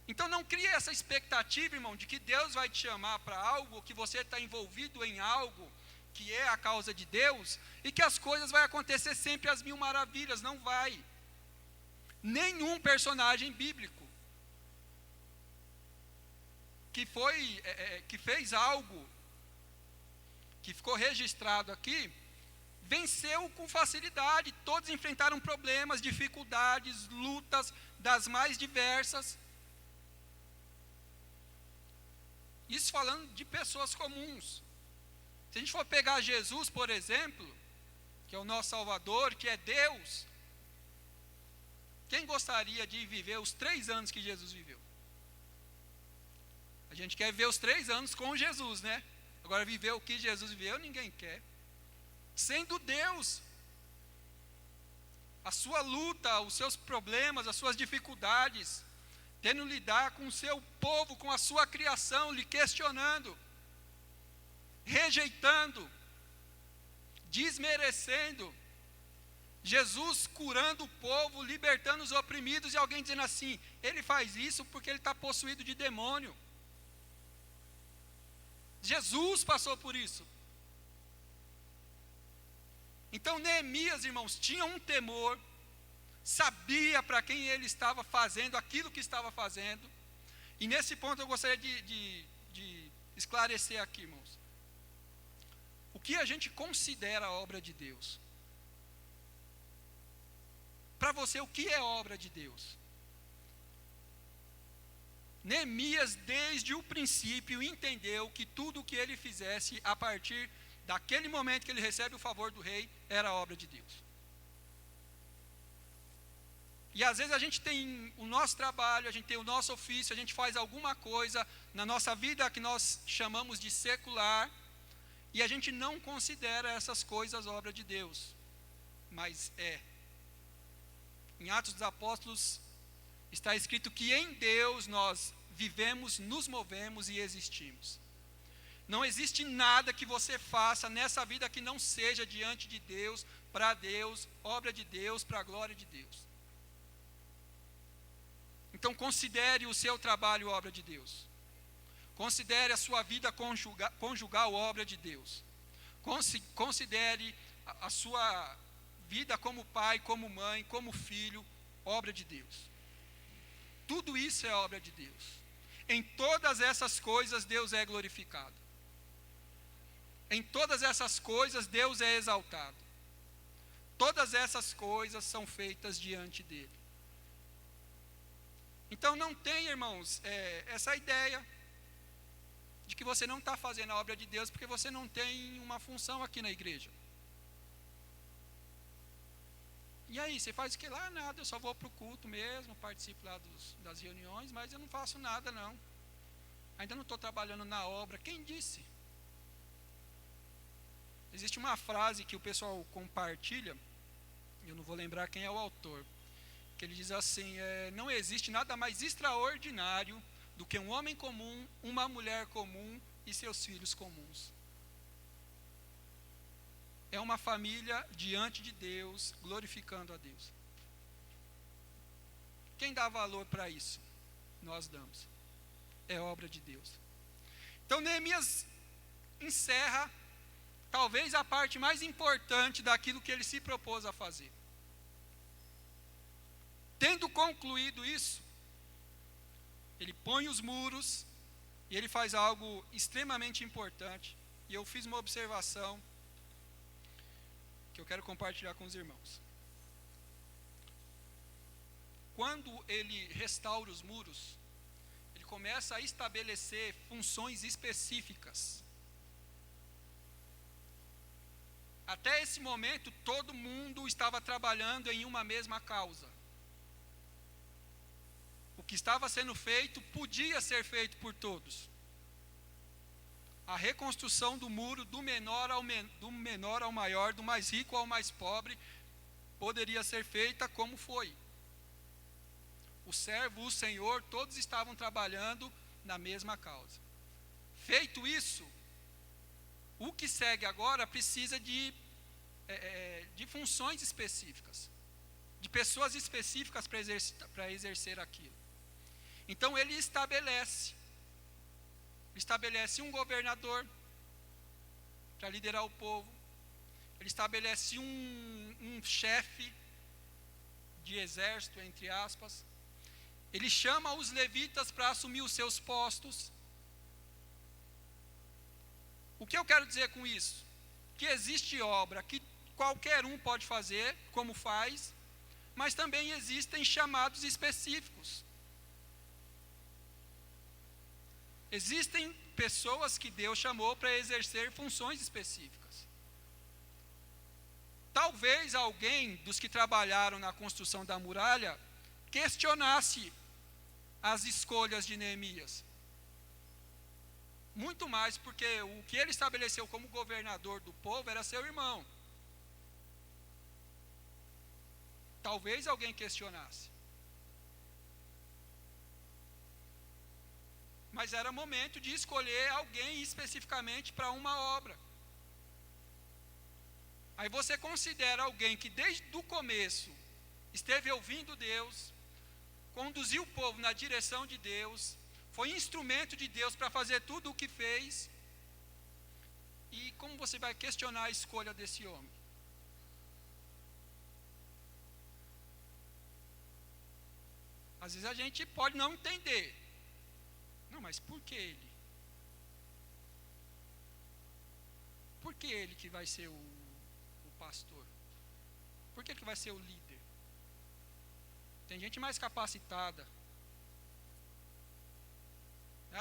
então não crie essa expectativa, irmão, de que Deus vai te chamar para algo, que você está envolvido em algo que é a causa de Deus, e que as coisas vão acontecer sempre às mil maravilhas. Não vai. Nenhum personagem bíblico que fez algo, que ficou registrado aqui, venceu com facilidade. Todos enfrentaram problemas, dificuldades, lutas das mais diversas. Isso falando de pessoas comuns. Se a gente for pegar Jesus, por exemplo, que é o nosso Salvador, que é Deus, quem gostaria de viver os 3 anos que Jesus viveu? A gente quer viver os 3 anos com Jesus, né? Agora, viver o que Jesus viveu, ninguém quer. Sendo Deus, a sua luta, os seus problemas, as suas dificuldades, tendo que lidar com o seu povo, com a sua criação, lhe questionando, rejeitando, desmerecendo. Jesus curando o povo, libertando os oprimidos, e alguém dizendo assim, ele faz isso porque ele está possuído de demônio. Jesus passou por isso. Então Neemias, irmãos, tinha um temor, sabia para quem ele estava fazendo aquilo que estava fazendo. E nesse ponto eu gostaria de esclarecer aqui, irmãos. O que a gente considera a obra de Deus? Para você, o que é obra de Deus? Neemias, desde o princípio, entendeu que tudo o que ele fizesse, a partir daquele momento que ele recebe o favor do rei, era obra de Deus. E às vezes a gente tem o nosso trabalho, a gente tem o nosso ofício, a gente faz alguma coisa na nossa vida que nós chamamos de secular, e a gente não considera essas coisas obra de Deus, mas é. Em Atos dos Apóstolos está escrito que em Deus nós vivemos, nos movemos e existimos. Não existe nada que você faça nessa vida que não seja diante de Deus, para Deus, obra de Deus, para a glória de Deus. Então considere o seu trabalho obra de Deus. Considere a sua vida conjugal obra de Deus. Considere a sua vida como pai, como mãe, como filho, obra de Deus. Tudo isso é obra de Deus. Em todas essas coisas Deus é glorificado. Em todas essas coisas Deus é exaltado. Todas essas coisas são feitas diante dele. Então não tem, irmãos, essa ideia de que você não está fazendo a obra de Deus porque você não tem uma função aqui na igreja. E aí, você faz o que lá? Nada, eu só vou para o culto mesmo, participo lá das reuniões, mas eu não faço nada não. Ainda não estou trabalhando na obra. Quem disse? Existe uma frase que o pessoal compartilha, eu não vou lembrar quem é o autor, que ele diz assim, não existe nada mais extraordinário do que um homem comum, uma mulher comum e seus filhos comuns. É uma família diante de Deus, glorificando a Deus. Quem dá valor para isso? Nós damos. É obra de Deus. Então Neemias encerra talvez a parte mais importante daquilo que ele se propôs a fazer. Tendo concluído isso, ele põe os muros e ele faz algo extremamente importante. E eu fiz uma observação que eu quero compartilhar com os irmãos. Quando ele restaura os muros, ele começa a estabelecer funções específicas. Até esse momento, todo mundo estava trabalhando em uma mesma causa. O que estava sendo feito podia ser feito por todos. A reconstrução do muro, do menor ao maior, do mais rico ao mais pobre, poderia ser feita como foi. O servo, o Senhor, todos estavam trabalhando na mesma causa. Feito isso, o que segue agora precisa de funções específicas, de pessoas específicas para exercer aquilo. Então ele estabelece um governador para liderar o povo, ele estabelece um chefe de exército, entre aspas, ele chama os levitas para assumir os seus postos. O que eu quero dizer com isso? Que existe obra que qualquer um pode fazer, como faz, mas também existem chamados específicos. Existem pessoas que Deus chamou para exercer funções específicas. Talvez alguém dos que trabalharam na construção da muralha questionasse as escolhas de Neemias. Muito mais porque o que ele estabeleceu como governador do povo era seu irmão. Talvez alguém questionasse. Mas era momento de escolher alguém especificamente para uma obra. Aí você considera alguém que desde o começo esteve ouvindo Deus, conduziu o povo na direção de Deus, foi instrumento de Deus para fazer tudo o que fez. E como você vai questionar a escolha desse homem? Às vezes a gente pode não entender. Não, mas por que ele? Por que ele que vai ser o pastor? Por que ele que vai ser o líder? Tem gente mais capacitada.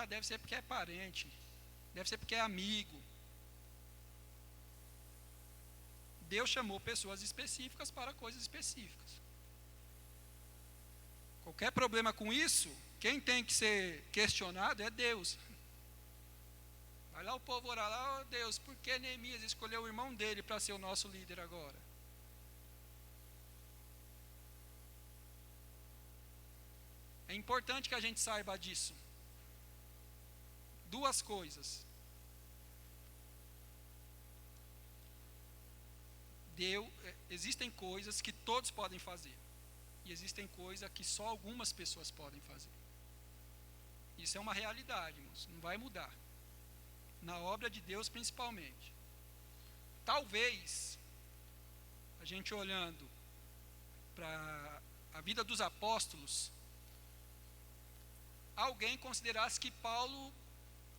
Deve ser porque é parente. Deve ser porque é amigo. Deus chamou pessoas específicas para coisas específicas. Qualquer problema com isso, quem tem que ser questionado é Deus. Vai lá o povo orar lá, Deus, por que Neemias escolheu o irmão dele para ser o nosso líder agora? É importante que a gente saiba disso. Duas coisas. Existem coisas que todos podem fazer. E existem coisas que só algumas pessoas podem fazer. Isso é uma realidade, irmãos. Não vai mudar. Na obra de Deus, principalmente. Talvez, a gente olhando para a vida dos apóstolos, alguém considerasse que Paulo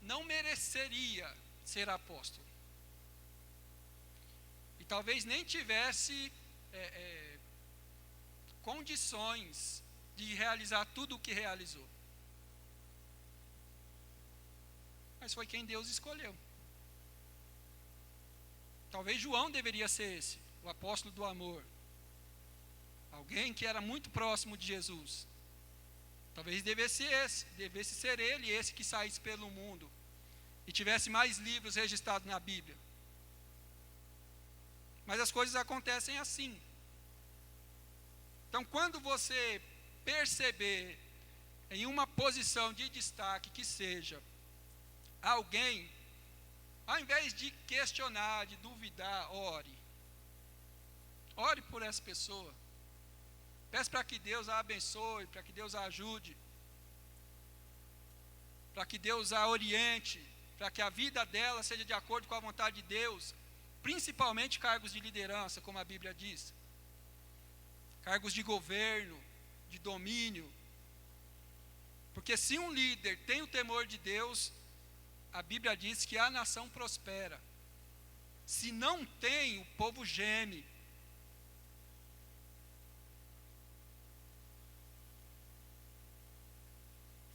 não mereceria ser apóstolo. E talvez nem tivesse condições de realizar tudo o que realizou. Mas foi quem Deus escolheu. Talvez João deveria ser esse, o apóstolo do amor. Alguém que era muito próximo de Jesus. Talvez devesse ser ele esse que saísse pelo mundo e tivesse mais livros registrados na Bíblia. Mas as coisas acontecem assim. Então, quando você perceber em uma posição de destaque que seja alguém, ao invés de questionar, de duvidar, ore. Ore por essa pessoa. Peça para que Deus a abençoe, para que Deus a ajude, para que Deus a oriente, para que a vida dela seja de acordo com a vontade de Deus, principalmente cargos de liderança, como a Bíblia diz. Cargos de governo, de domínio. Porque se um líder tem o temor de Deus, a Bíblia diz que a nação prospera. Se não tem, o povo geme.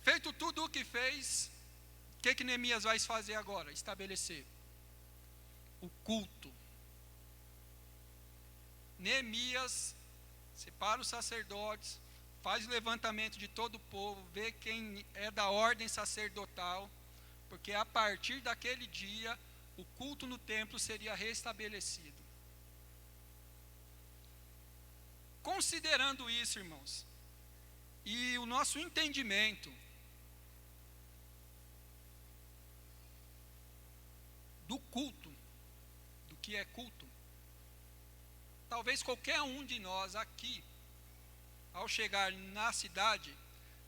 Feito tudo o que fez, o que Neemias vai fazer agora? Estabelecer o culto. Neemias separa os sacerdotes, faz o levantamento de todo o povo, vê quem é da ordem sacerdotal, porque a partir daquele dia, o culto no templo seria restabelecido. considerando isso, irmãos, e o nosso entendimento do culto, do que é culto, talvez qualquer um de nós aqui, ao chegar na cidade,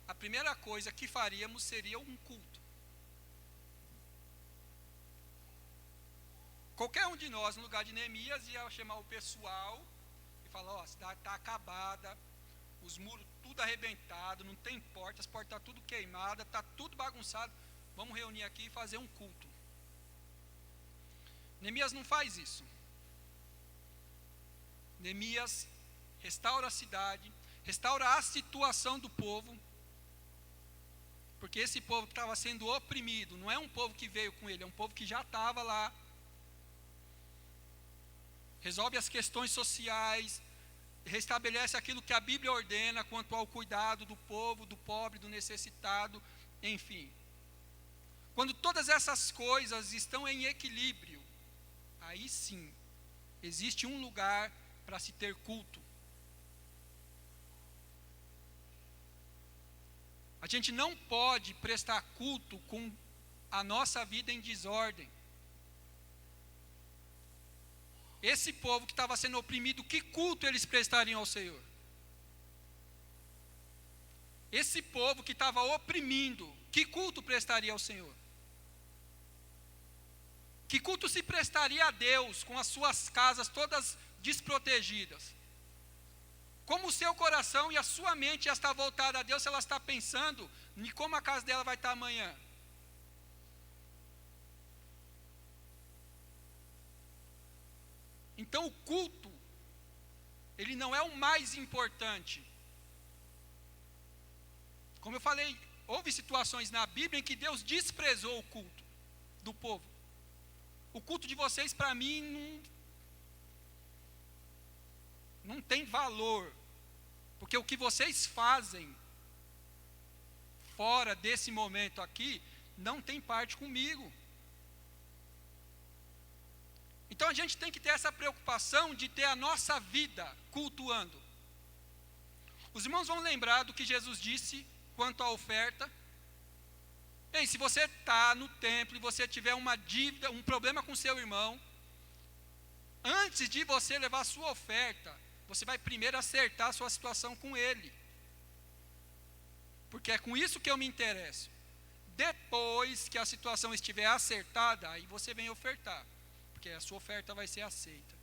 a primeira coisa que faríamos seria um culto. Qualquer um de nós, no lugar de Neemias, ia chamar o pessoal e falar: ó, a cidade está acabada, os muros tudo arrebentado, não tem porta, as portas estão tudo queimadas, está tudo bagunçado, vamos reunir aqui e fazer um culto. Neemias não faz isso. Neemias restaura a cidade, restaura a situação do povo, porque esse povo que estava sendo oprimido, não é um povo que veio com ele, é um povo que já estava lá. Resolve as questões sociais, restabelece aquilo que a Bíblia ordena quanto ao cuidado do povo, do pobre, do necessitado, enfim. Quando todas essas coisas estão em equilíbrio, aí sim, existe um lugar para se ter culto. A gente não pode prestar culto com a nossa vida em desordem. Esse povo que estava sendo oprimido, que culto eles prestariam ao Senhor? Esse povo que estava oprimindo, que culto prestaria ao Senhor? Que culto se prestaria a Deus com as suas casas todas desprotegidas? Como o seu coração e a sua mente já está voltada a Deus, se ela está pensando em como a casa dela vai estar amanhã? Então o culto, ele não é o mais importante. Como eu falei, houve situações na Bíblia em que Deus desprezou o culto do povo. O culto de vocês, para mim, não tem valor, porque o que vocês fazem fora desse momento aqui, não tem parte comigo. Então a gente tem que ter essa preocupação de ter a nossa vida cultuando. Os irmãos vão lembrar do que Jesus disse quanto à oferta. Ei, se você está no templo e você tiver uma dívida, um problema com seu irmão, antes de você levar a sua oferta, você vai primeiro acertar a sua situação com ele. Porque é com isso que eu me interesso. Depois que a situação estiver acertada, aí você vem ofertar, porque a sua oferta vai ser aceita.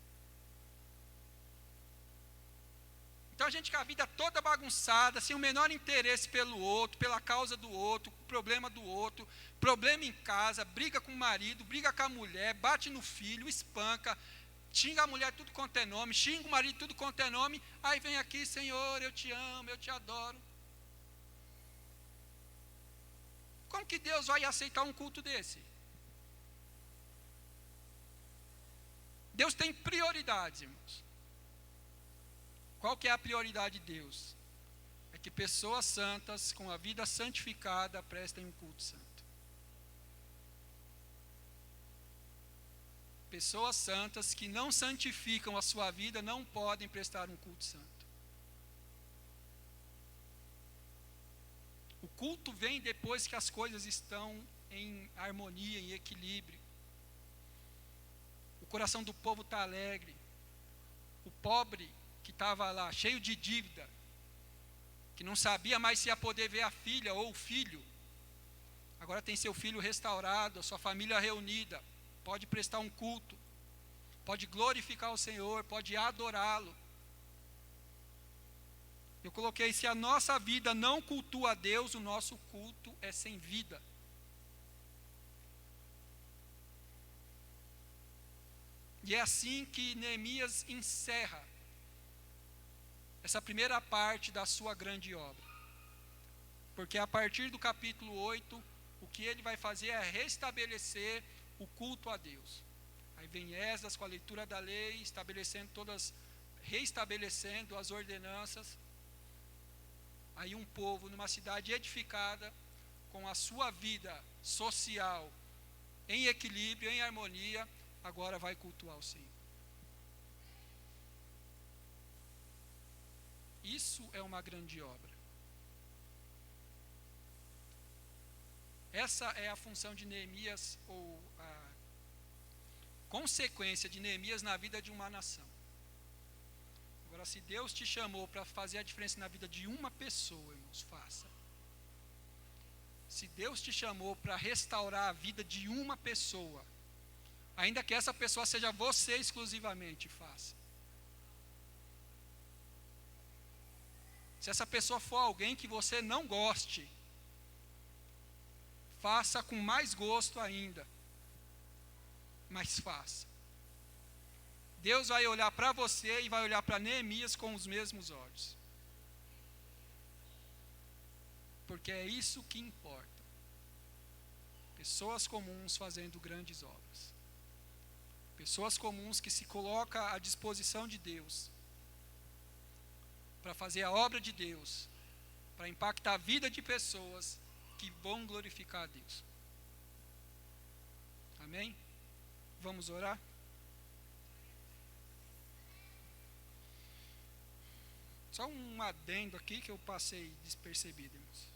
Então a gente com a vida toda bagunçada, sem o menor interesse pelo outro, pela causa do outro, problema do outro, problema em casa, briga com o marido, briga com a mulher, bate no filho, espanca, xinga a mulher tudo quanto é nome, xinga o marido tudo quanto é nome, aí vem aqui: Senhor, eu te amo, eu te adoro. Como que Deus vai aceitar um culto desse? Deus tem prioridades, irmãos. Qual que é a prioridade de Deus? É que pessoas santas, com a vida santificada, prestem um culto santo. Pessoas santas que não santificam a sua vida, não podem prestar um culto santo. O culto vem depois que as coisas estão em harmonia, em equilíbrio. O coração do povo está alegre. O pobre que estava lá, cheio de dívida, que não sabia mais se ia poder ver a filha ou o filho, agora tem seu filho restaurado, a sua família reunida, pode prestar um culto, pode glorificar o Senhor, pode adorá-lo. Eu coloquei: se a nossa vida não cultua a Deus, o nosso culto é sem vida. E é assim que Neemias encerra essa primeira parte da sua grande obra. Porque a partir do capítulo 8, o que ele vai fazer é restabelecer o culto a Deus. Aí vem Esdras com a leitura da lei, restabelecendo as ordenanças. Aí um povo numa cidade edificada, com a sua vida social em equilíbrio, em harmonia, agora vai cultuar o Senhor. Isso é uma grande obra. Essa é a função de Neemias, ou a consequência de Neemias na vida de uma nação. Agora, se Deus te chamou para fazer a diferença na vida de uma pessoa, irmãos, faça. Se Deus te chamou para restaurar a vida de uma pessoa, ainda que essa pessoa seja você exclusivamente, faça. Se essa pessoa for alguém que você não goste, faça com mais gosto ainda, mas faça. Deus vai olhar para você e vai olhar para Neemias com os mesmos olhos. Porque é isso que importa. Pessoas comuns fazendo grandes obras. Pessoas comuns que se colocam à disposição de Deus para fazer a obra de Deus, para impactar a vida de pessoas que vão glorificar a Deus. Amém? Vamos orar? Só um adendo aqui que eu passei despercebido, irmãos.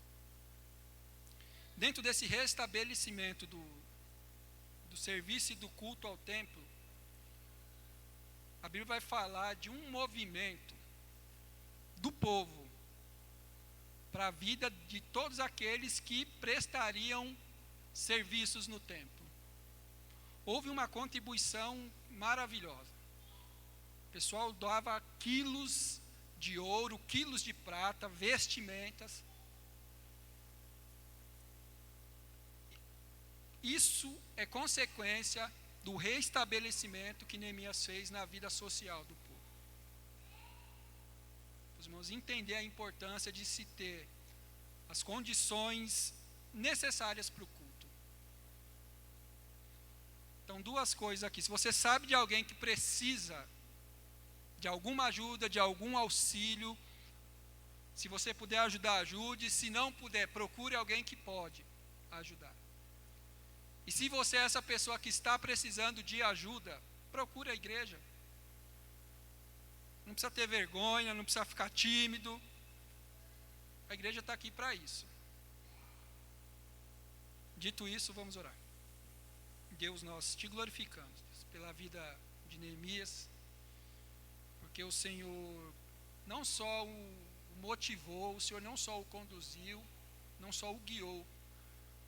Dentro desse restabelecimento do serviço e do culto ao templo, a Bíblia vai falar de um movimento do povo para a vida de todos aqueles que prestariam serviços no templo. Houve uma contribuição maravilhosa. O pessoal doava quilos de ouro, quilos de prata, vestimentas. Isso é consequência do reestabelecimento que Neemias fez na vida social do povo. Os irmãos entender a importância de se ter as condições necessárias para o culto. Então, duas coisas aqui. Se você sabe de alguém que precisa de alguma ajuda, de algum auxílio, se você puder ajudar, ajude. Se não puder, procure alguém que pode ajudar. E se você é essa pessoa que está precisando de ajuda, procure a igreja. Não precisa ter vergonha, não precisa ficar tímido. A igreja está aqui para isso. Dito isso, vamos orar. Deus, nós te glorificamos, Deus, pela vida de Neemias, porque o Senhor não só o motivou, o Senhor não só o conduziu, não só o guiou,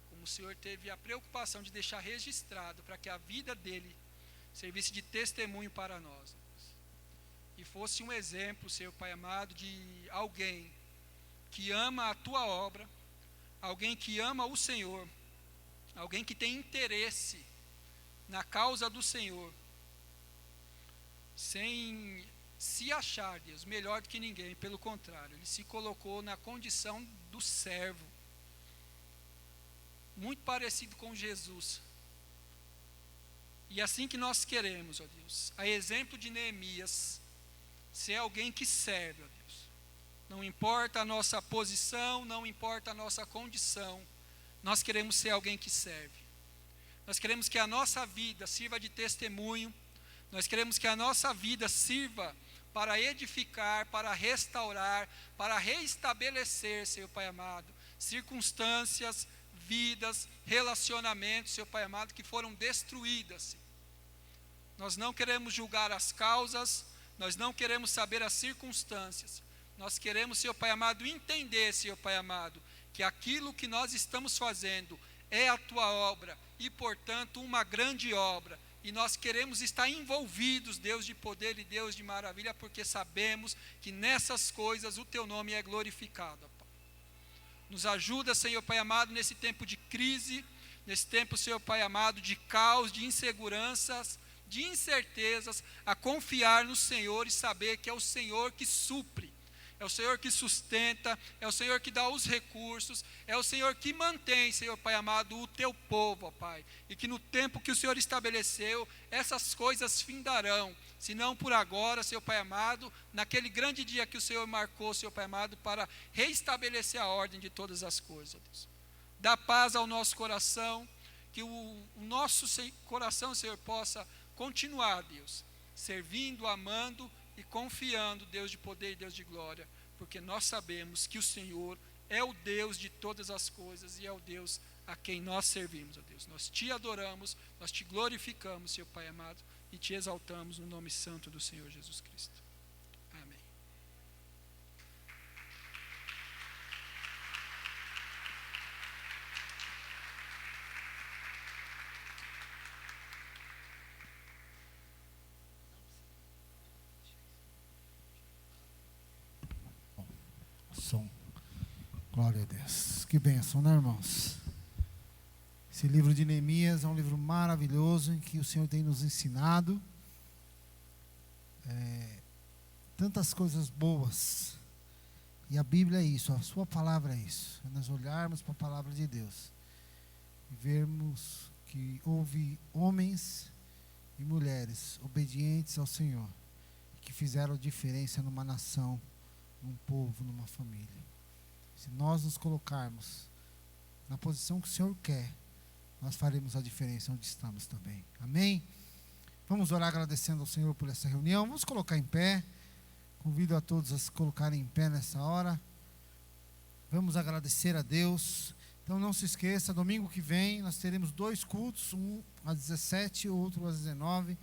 como o Senhor teve a preocupação de deixar registrado para que a vida dele servisse de testemunho para nós, Deus, e fosse um exemplo, Senhor Pai amado, de alguém que ama a tua obra, alguém que ama o Senhor, alguém que tem interesse na causa do Senhor, sem se achar, Deus, melhor do que ninguém. Pelo contrário, ele se colocou na condição do servo, muito parecido com Jesus. E assim que nós queremos, ó Deus, a exemplo de Neemias, ser alguém que serve, ó Deus. Não importa a nossa posição, não importa a nossa condição, nós queremos ser alguém que serve. Nós queremos que a nossa vida sirva de testemunho, nós queremos que a nossa vida sirva para edificar, para restaurar, para reestabelecer, Senhor Pai amado, circunstâncias, vidas, relacionamentos, Senhor Pai amado, que foram destruídas, Senhor. Nós não queremos julgar as causas, nós não queremos saber as circunstâncias, nós queremos, Senhor Pai amado, entender, Senhor Pai amado, que aquilo que nós estamos fazendo é a tua obra e, portanto, uma grande obra. E nós queremos estar envolvidos, Deus de poder e Deus de maravilha, porque sabemos que nessas coisas o teu nome é glorificado, Pai. Nos ajuda, Senhor Pai amado, nesse tempo de crise, nesse tempo, Senhor Pai amado, de caos, de inseguranças, de incertezas, a confiar no Senhor e saber que é o Senhor que supre, é o Senhor que sustenta, é o Senhor que dá os recursos, é o Senhor que mantém, Senhor Pai amado, o teu povo, ó Pai. E que no tempo que o Senhor estabeleceu, essas coisas findarão, se não por agora, Senhor Pai amado, naquele grande dia que o Senhor marcou, Senhor Pai amado, para reestabelecer a ordem de todas as coisas, ó Deus. Dá paz ao nosso coração, que o nosso coração, Senhor, possa continuar, Deus, servindo, amando e confiando, Deus de poder e Deus de glória, porque nós sabemos que o Senhor é o Deus de todas as coisas e é o Deus a quem nós servimos, ó Deus. Nós te adoramos, nós te glorificamos, Senhor Pai amado, e te exaltamos no nome santo do Senhor Jesus Cristo. Amém. Som. Glória a Deus. Que bênção, né, irmãos? Esse livro de Neemias é um livro maravilhoso em que o Senhor tem nos ensinado tantas coisas boas. E a Bíblia é isso, a sua palavra é isso. É nós olharmos para a palavra de Deus e vermos que houve homens e mulheres obedientes ao Senhor, que fizeram diferença numa nação, num povo, numa família. Se nós nos colocarmos na posição que o Senhor quer, nós faremos a diferença onde estamos também. Amém? Vamos orar agradecendo ao Senhor por essa reunião. Vamos colocar em pé. Convido a todos a se colocarem em pé nessa hora. Vamos agradecer a Deus. Então não se esqueça, domingo que vem nós teremos 2 cultos, um às 17 e outro às 19.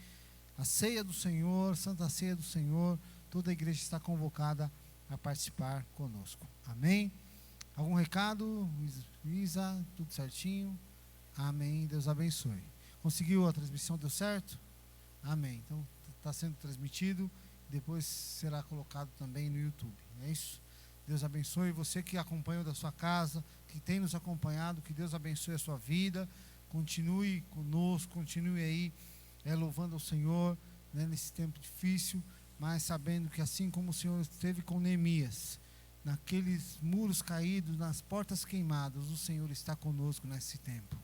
A ceia do Senhor, Santa Ceia do Senhor. Toda a igreja está convocada a participar conosco. Amém? Algum recado? Isa, tudo certinho? Amém, Deus abençoe. Conseguiu a transmissão, deu certo? Amém, então está sendo transmitido, depois será colocado também no YouTube, é isso? Deus abençoe você que acompanha da sua casa, que tem nos acompanhado, que Deus abençoe a sua vida, continue conosco, continue aí louvando ao Senhor, né, nesse tempo difícil, mas sabendo que assim como o Senhor esteve com Neemias, naqueles muros caídos, nas portas queimadas, o Senhor está conosco nesse tempo.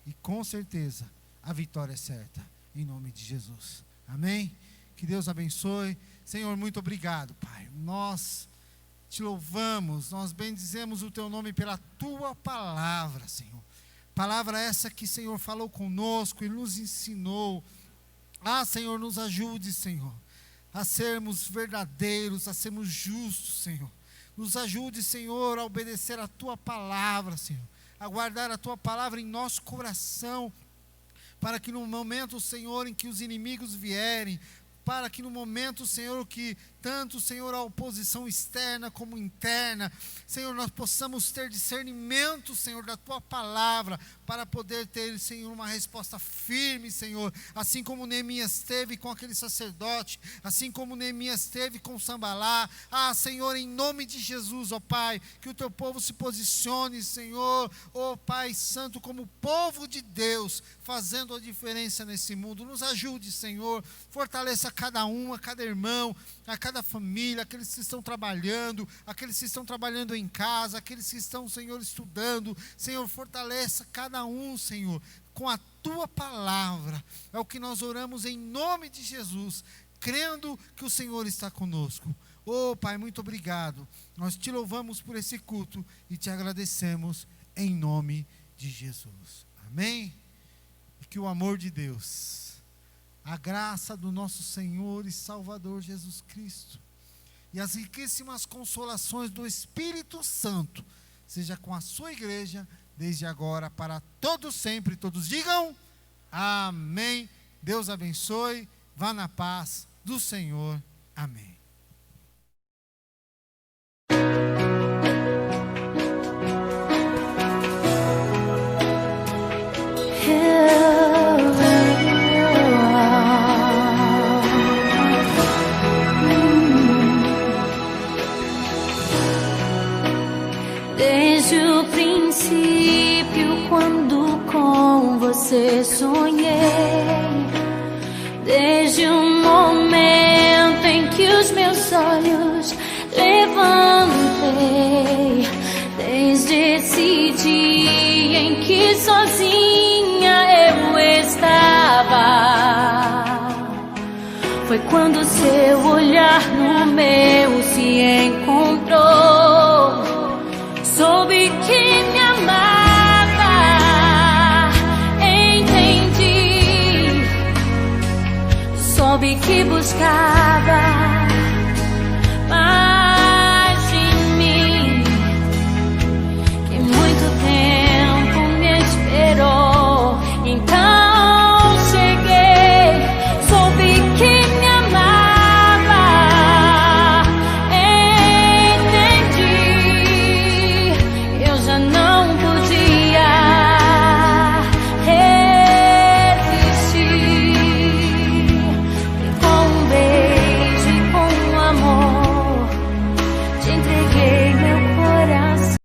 E com certeza a vitória é certa, em nome de Jesus. Amém? Que Deus abençoe. Senhor, muito obrigado, Pai. Nós te louvamos, nós bendizemos o teu nome pela tua palavra, Senhor. Palavra essa que, Senhor, falou conosco e nos ensinou. Senhor, nos ajude, Senhor, a sermos verdadeiros, a sermos justos, Senhor. Nos ajude, Senhor, a obedecer a tua palavra, Senhor. A guardar a tua palavra em nosso coração, para que no momento, Senhor, em que os inimigos vierem, para que no momento, Senhor, que tanto, Senhor, a oposição externa como interna, Senhor, nós possamos ter discernimento, Senhor, da tua palavra, para poder ter, Senhor, uma resposta firme, Senhor, assim como Neemias teve com aquele sacerdote, assim como Neemias teve com Sambalá. Senhor, em nome de Jesus, ó Pai, que o teu povo se posicione, Senhor, ó Pai Santo, como povo de Deus, fazendo a diferença nesse mundo. Nos ajude, Senhor, fortaleça cada um, a cada irmão, a cada família, aqueles que estão trabalhando, aqueles que estão trabalhando em casa, aqueles que estão, Senhor, estudando. Senhor, fortaleça cada um, Senhor, com a tua palavra. É o que nós oramos em nome de Jesus, crendo que o Senhor está conosco. Pai, muito obrigado. Nós te louvamos por esse culto e te agradecemos em nome de Jesus. Amém? E que o amor de Deus, a graça do nosso Senhor e Salvador Jesus Cristo e as riquíssimas consolações do Espírito Santo seja com a sua igreja, desde agora para todos sempre. Todos digam amém. Deus abençoe. Vá na paz do Senhor. Amém. Desde o princípio, quando com você sonhei, desde o momento em que os meus olhos levantei, desde esse dia em que sozinha eu estava, foi quando seu olhar no meu se encontrou. Soube que me amava, entendi. Soube que buscava, mas